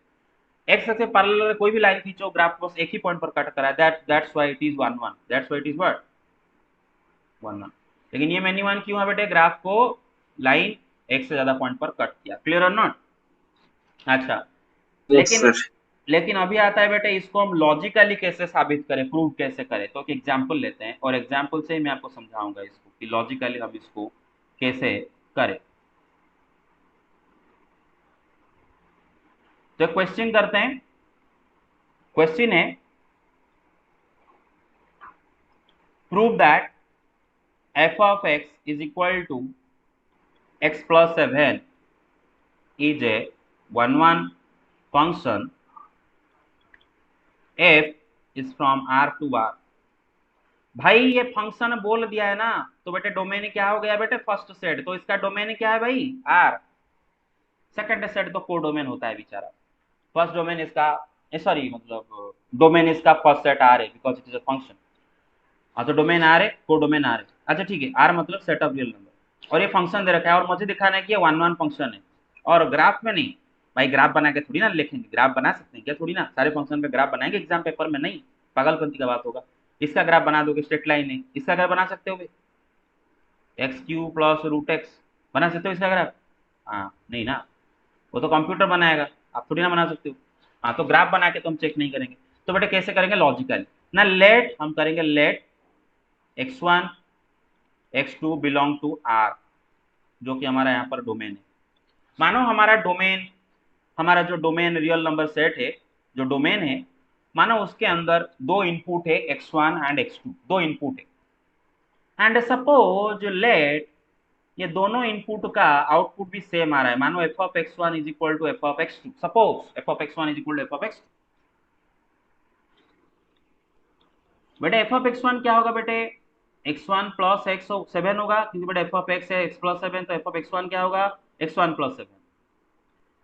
एक्सिस से पैरेलल कोई भी लाइन खींचो, ग्राफ को बस एक ही पॉइंट पर कट करा है, that's why it is one one, that's why it is what one one. लेकिन ये मेनी वन क्यों है बेटे, ग्राफ को लाइन एक से ज्यादा पॉइंट पर कट किया। क्लियर और नॉट? अच्छा, लेकिन अभी आता है बेटे, इसको हम लॉजिकली कैसे साबित करें, प्रूव कैसे करें। तो एक एग्जांपल लेते हैं और एग्जांपल से ही मैं आपको समझाऊंगा इसको कि लॉजिकली हम इसको कैसे करें। तो क्वेश्चन करते हैं। क्वेश्चन है, prove that f of x is equal to x plus 7 is a 1-1 function f is from R to R। भाई ये फंक्शन बोल दिया है ना, तो बेटे डोमेन क्या हो गया बेटे, फर्स्ट सेट, तो इसका डोमेन क्या है भाई, आर। सेकंड सेट तो को डोमेन होता है बेचारा। फर्स्ट डोमेन इसका, सॉरी मतलब डोमेन इसका फर्स्ट सेट आर है because it is a function. हाँ तो डोमेन आर है, को डोमेन आर है। अच्छा ठीक है, आर मतलब सेट ऑफ रियल नंबर, और ये फंक्शन दे रखा है और मुझे दिखाना है कि ये वन वन फंक्शन है और ग्राफ में नहीं। भाई ग्राफ बना के थोड़ी ना लिखेंगे, ग्राफ बना सकते हैं क्या, थोड़ी ना सारे फंक्शन का ग्राफ बनाएंगे एग्जाम पेपर में, नहीं, पागलपंती का बात होगा। इसका ग्राफ बना दोगे, स्ट्रेट लाइन है, इसका ग्राफ बना सकते हो भाई, X Q plus root X, बना सकते हो इसका ग्राफ? हाँ नहीं ना, वो तो कंप्यूटर बनाएगा, आप थोड़ी ना बना सकते हो। हाँ तो ग्राफ बना के तो हम चेक नहीं करेंगे, तो बेटे कैसे करेंगे, लॉजिकली ना, लेट हम करेंगे late x1 x2 belong to are, जो कि हमारा यहाँ पर डोमेन है। मानो हमारा डोमेन, हमारा जो डोमेन रियल नंबर सेट है, जो डोमेन है, मानो उसके अंदर दो इनपुट है x1 एंड x2, दो इनपुट है, एंड सपोज लेट ये दोनों इनपुट का आउटपुट भी सेम आ रहा है, मानो F of x1 is equal to F of x2, suppose F of x1 is equal to F of x2। बेटे एफ ऑफ x1 क्या होगा बेटे, x1 प्लस x7 होगा, क्योंकि बेटे एफ ऑफ x है x प्लस 7, तो एफ ऑफ x1 क्या होगा, x1 plus 7।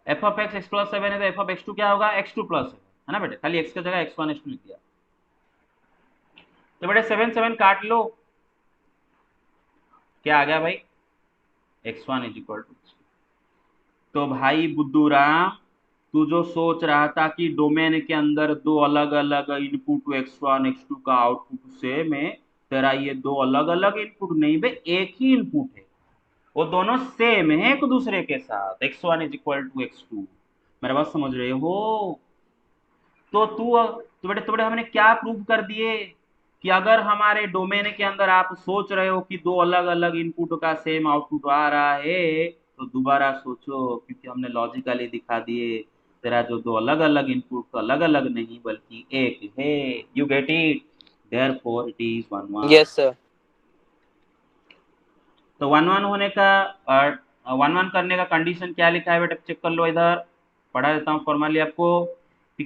F of x plus 7 है तो एफ ऑफ x2 क्या होगा, x2 प्लस 7, है ना बेटे, खाली x की जगह x1 x2 लिख दिया। तो बेटे 7 7 काट लो, क्या आ गया भाई, x1 इज इक्वल टू। तो भाई बुद्धू राम, तू जो सोच रहा था कि डोमेन के अंदर दो अलग अलग इनपुट x1 x2 का आउटपुट सेम है, तेरा ये दो अलग अलग इनपुट नहीं बे, एक ही इनपुट है, वो दोनों सेम है एक दूसरे के साथ, x1 is equal to x2। मेरा बात समझ रहे हो? तो बेटे हमने क्या प्रूव कर दिए कि अगर हमारे डोमेन के अंदर आप सोच रहे हो कि दो अलग अलग इनपुट का सेम आउटपुट आ रहा है, तो दोबारा सोचो, क्योंकि हमने लॉजिकली दिखा दिए तेरा जो दो अलग अलग इनपुट तो अलग अलग नहीं बल्कि एक है। You get it, therefore it is one one. Yes sir. तो वन वन होने का, वन वन करने का कंडीशन क्या लिखा है बेटा, चेक कर लो इधर, पढ़ा देता हूँ फॉर्मली आपको।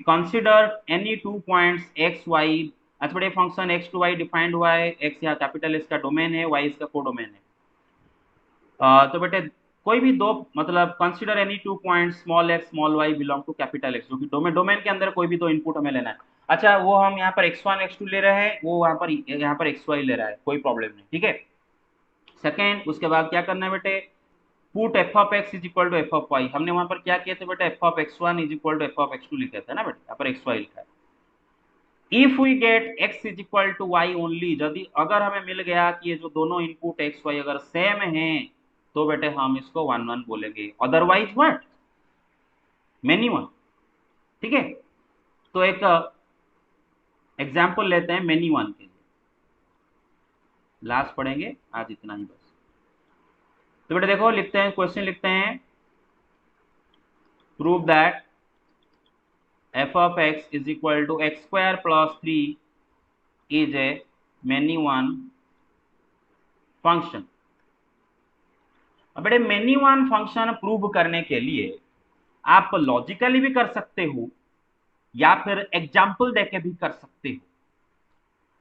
Consider any two points X Y, अच्छा बेटे function X to Y defined हुआ है, एक्स यहाँ कैपिटल इसका डोमेन है, वाई इसका कोडोमेन है। तो बेटे कोई भी दो, मतलब consider any two point small X small Y belong to capital X, जो कि डोमेन के अंदर कोई भी दो इनपुट हमें लेना है। अच्छा वो हम यहाँ पर x1 x2 ले रहे हैं, वो यहाँ पर xy ले रहा है, कोई प्रॉब्लम नहीं, ठीक है। सेकेंड, उसके बाद क्या करना है बेटे, put F of X is equal to F of Y, हमने वहां पर क्या किया था बेटा, F of x1 is equal to F of x2 लिखा था ना बेटा, यहाँ पर xy लिखा है। If we get x is equal to Y only, यदि अगर हमें मिल गया कि ये जो दोनों इनपुट एक्स वाई अगर सेम हैं, तो बेटे हम इसको वन वन बोलेंगे, अदरवाइज व्हाट, मेनी वन, ठीक है। तो एक एग्जाम्पल लेते हैं मेनी वन के लिए, लास्ट पढ़ेंगे आज इतना ही बस। तो बेटे देखो लिखते हैं, क्वेश्चन लिखते हैं, prove that f of x is equal to x square plus 3 is a many one function। अब बेटे many one function प्रूव करने के लिए आप लॉजिकली भी कर सकते हो या फिर एग्जाम्पल देके भी कर सकते हो।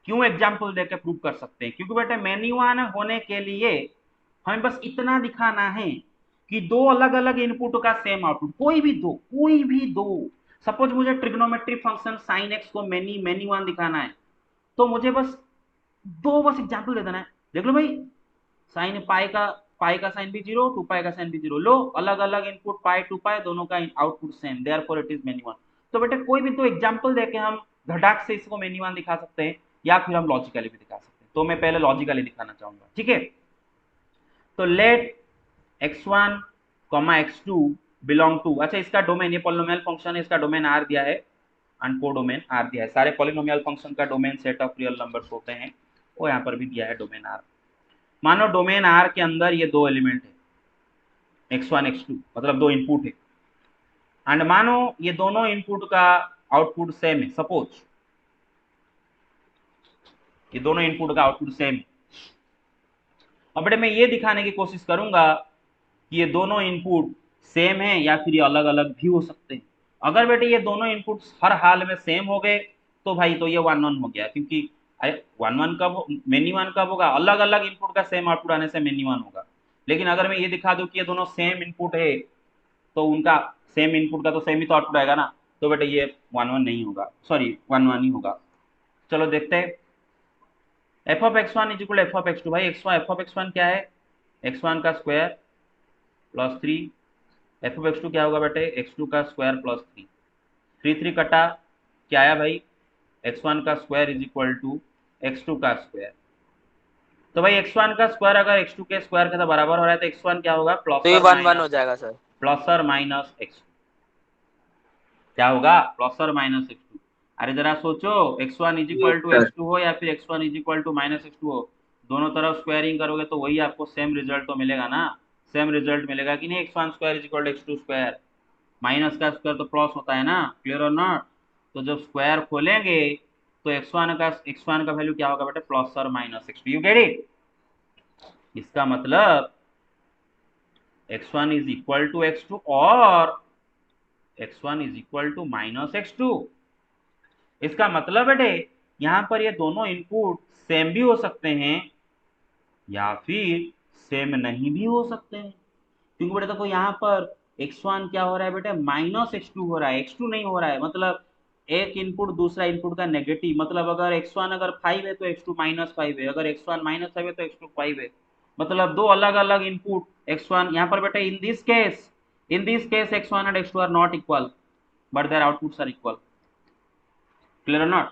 क्यों एग्जाम्पल देके प्रूव कर सकते हैं, क्योंकि बेटे many one होने के लिए हमें बस इतना दिखाना है कि दो अलग अलग इनपुट का सेम आउटपुट, कोई भी दो, सपोज मुझे ट्रिग्नोमेट्रिक फंक्शन साइन एक्स को मेनी वन दिखाना है, तो मुझे बस दो बस एग्जाम्पल दे देना है, देख लो भाई, साइन पाई का साइन भी जीरो, टू पाई का साइन भी जीरो, लो अलग अलग इनपुट पाई टू पाई, दोनों का output same, therefore it is many one. तो बेटे कोई भी दो एग्जाम्पल देके हम धड़ाक से इसको मेनी वन दिखा सकते हैं, या फिर हम लॉजिकली भी दिखा सकते हैं, तो मैं पहले लॉजिकली दिखाना चाहूंगा, ठीक है। तो late x1 x2 belong to, अच्छा इसका डोमेन, ये पॉलिनोमियल फंक्शन है, इसका डोमेन आर दिया है एंड कोडोमेन आर दिया है, सारे पॉलिनोमियल फंक्शन का domain set of real numbers होते हैं, वो यहाँ पर भी दिया है डोमेन आर। मानो डोमेन आर के अंदर ये दो एलिमेंट है x1 x2, मतलब दो इनपुट है, एंड मानो ये दोनों इनपुट का आउटपुट सेम है, सपोज ये दोनों इनपुट का आउटपुट सेम है। अब बेटे मैं ये दिखाने की कोशिश करूंगा कि ये दोनों इनपुट सेम है या फिर ये अलग अलग भी हो सकते हैं। अगर बेटे ये दोनों इनपुट्स हर हाल में सेम हो गए, तो भाई तो ये वन वन हो गया, क्योंकि अरे वन वन कब मेनी वन कब होगा, अलग अलग इनपुट का सेम आउटपुट आने से मेनी वन होगा। लेकिन अगर मैं ये दिखा दूं कि ये दोनों सेम इनपुट है तो उनका सेम इनपुट का तो सेम ही तो आउटपुट आएगा ना, तो बेटा ये वन वन नहीं होगा, सॉरी वन वन ही होगा। चलो देखते हैं, f of x one is equal f of x two. भाई x one f of x one क्या है, एक्स वन का square plus three, f of x two क्या होगा बेटे, एक्स टू का square plus three, three three कटा, क्या आया भाई, एक्स वन का square is equal to x two का स्क्वायर। तो भाई एक्स वन का स्क्वायर अगर एक्स टू के स्क्वायर के साथ बराबर हो रहा है तो एक्स वन क्या होगा, तो ये प्लस और 1 1 हो माइनस, जाएगा सर। प्लस और माइनस एक्स टू क्या होगा, प्लस और माइनस एक्स टू। अरे जरा सोचो, X one is equal to x two हो या फिर X one is equal to minus x two हो, दोनों तरफ स्क्वायरिंग करोगे तो वही आपको सेम रिजल्ट तो मिलेगा ना, सेम रिजल्ट मिलेगा कि नहीं, X one square is equal to x two square, minus का स्क्वायर तो प्लस होता है ना, क्लियर और नॉट। तो जब स्क्वायर खोलेंगे तो एक्स वन का वैल्यू क्या होगा बेटा, प्लस और minus x two, you get it. इसका मतलब x one is equal to x two और x one is equal to minus x two. इसका मतलब बेटे यहाँ पर ये दोनों इनपुट सेम भी हो सकते हैं या फिर सेम नहीं भी हो सकते हैं, क्योंकि बेटे देखो यहाँ पर x1 क्या हो रहा है बेटे, माइनस x2 हो रहा है, x2 नहीं हो रहा है, मतलब एक इनपुट दूसरा इनपुट का नेगेटिव, मतलब अगर x1 अगर 5 है तो x2 माइनस 5 है, अगर x1 माइनस 5 है तो x2 5 है, मतलब दो अलग अलग इनपुट x1 यहाँ पर बेटे, in this case x1 and x2 are not equal but their outputs are equal, clear और नॉट।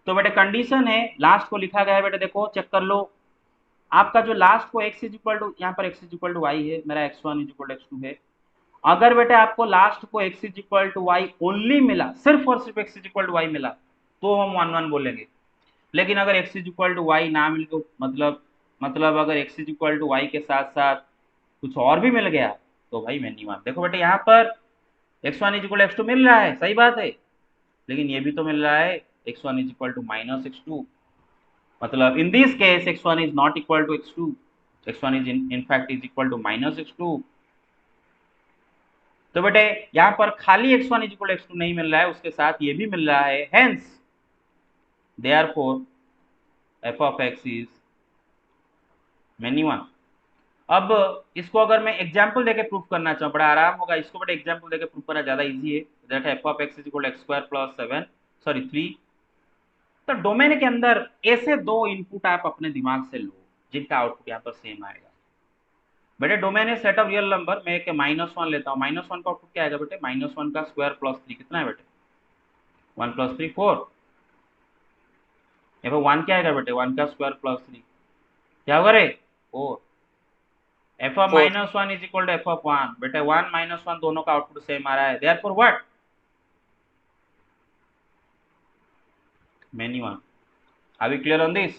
तो बेटे कंडीशन है, लास्ट को लिखा गया है बेटे, देखो चेक कर लो, आपका जो लास्ट को x इज इक्वल टू, यहाँ पर x is equal to Y है, मेरा x1 is equal to x2 है। अगर बेटे आपको लास्ट को x is equal to Y only मिला, सिर्फ और सिर्फ x is equal to Y मिला, तो हम वन वन बोलेंगे। लेकिन अगर x is equal to Y ना मिले तो मतलब अगर x is equal to Y के साथ साथ कुछ और भी मिल गया तो भाई मैनी वन। देखो बेटे यहाँ पर x1 इज इक्वल x2 मिल रहा है, सही बात है, लेकिन ये भी तो मिल रहा है x1 is equal to minus x2, मतलब in this case x1 is not equal to x2, x1 is in fact is equal to minus x2। तो बेटे यहाँ पर खाली x1 इज इक्वल x2 नहीं मिल रहा है, उसके साथ ये भी मिल रहा है, hence therefore f of x is many one. अब इसको अगर मैं एग्जांपल देके प्रूफ करना चाहूँ, बड़ा आराम होगा, इसको बड़ा एग्जांपल देके प्रूफ करना ज्यादा इजी है, that f of x is equal x square plus 7 sorry 3। तो डोमेन के अंदर ऐसे दो इनपुट आप अपने दिमाग से लो जिनका आउटपुट यहाँ पर सेम आएगा। बेटे डोमेन है सेट ऑफ रियल नंबर, मैं एक माइनस वन लेता हूँ, माइनस वन का आउटपुट क्या आएगा बेटे, माइनस वन का स्क्वायर प्लस थ्री, कितना है बेटे, वन प्लस थ्री फोर, यहाँ पर वन क्या आएगा बेटे, वन का स्क्वायर प्लस थ्री क्या होगा रे, four. F of minus one is equal to F of one, बेटे वन माइनस वन दोनों का आउटपुट सेम आ रहा है, therefore what, many one. Are we clear on this,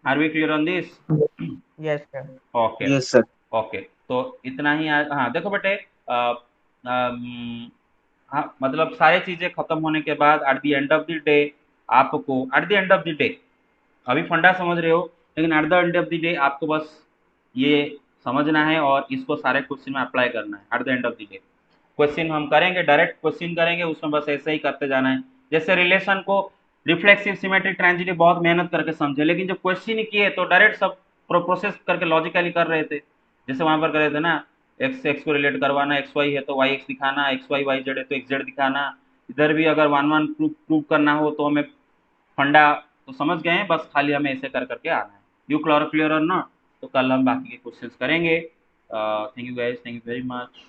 are we clear on this, yes sir. Okay yes sir. Okay, तो इतना ही हाँ देखो बेटे हाँ मतलब सारी चीजें खत्म होने के बाद at the end of the day आपको, at the end of the day, अभी फंडा समझ रहे हो, लेकिन at the end of the day आपको बस ये समझना है और इसको सारे क्वेश्चन में अप्लाई करना है। Eight the end of the day question हम करेंगे, डायरेक्ट क्वेश्चन करेंगे, उसमें बस ऐसे ही करते जाना है। जैसे रिलेशन को रिफ्लेक्सिव सिमेट्रिक ट्रांजिटिव बहुत मेहनत करके समझे, लेकिन जब क्वेश्चन ही किए तो डायरेक्ट सब प्रोसेस करके लॉजिकली कर रहे थे, जैसे वहां पर कर रहे थे ना, एक्स एक्स को रिलेट करवाना, एक्स वाई है तो वाई एक्स दिखाना, एक्स वाई वाई जेड है तो एक्स जेड दिखाना। इधर भी अगर वन वन प्रूव करना हो तो हमें फंडा तो समझ गए हैं, बस खाली हमें ऐसे कर करके आना है। यू क्लियर और नॉट। तो कल हम बाकी के क्वेश्चंस करेंगे। Thank you guys, thank you very much.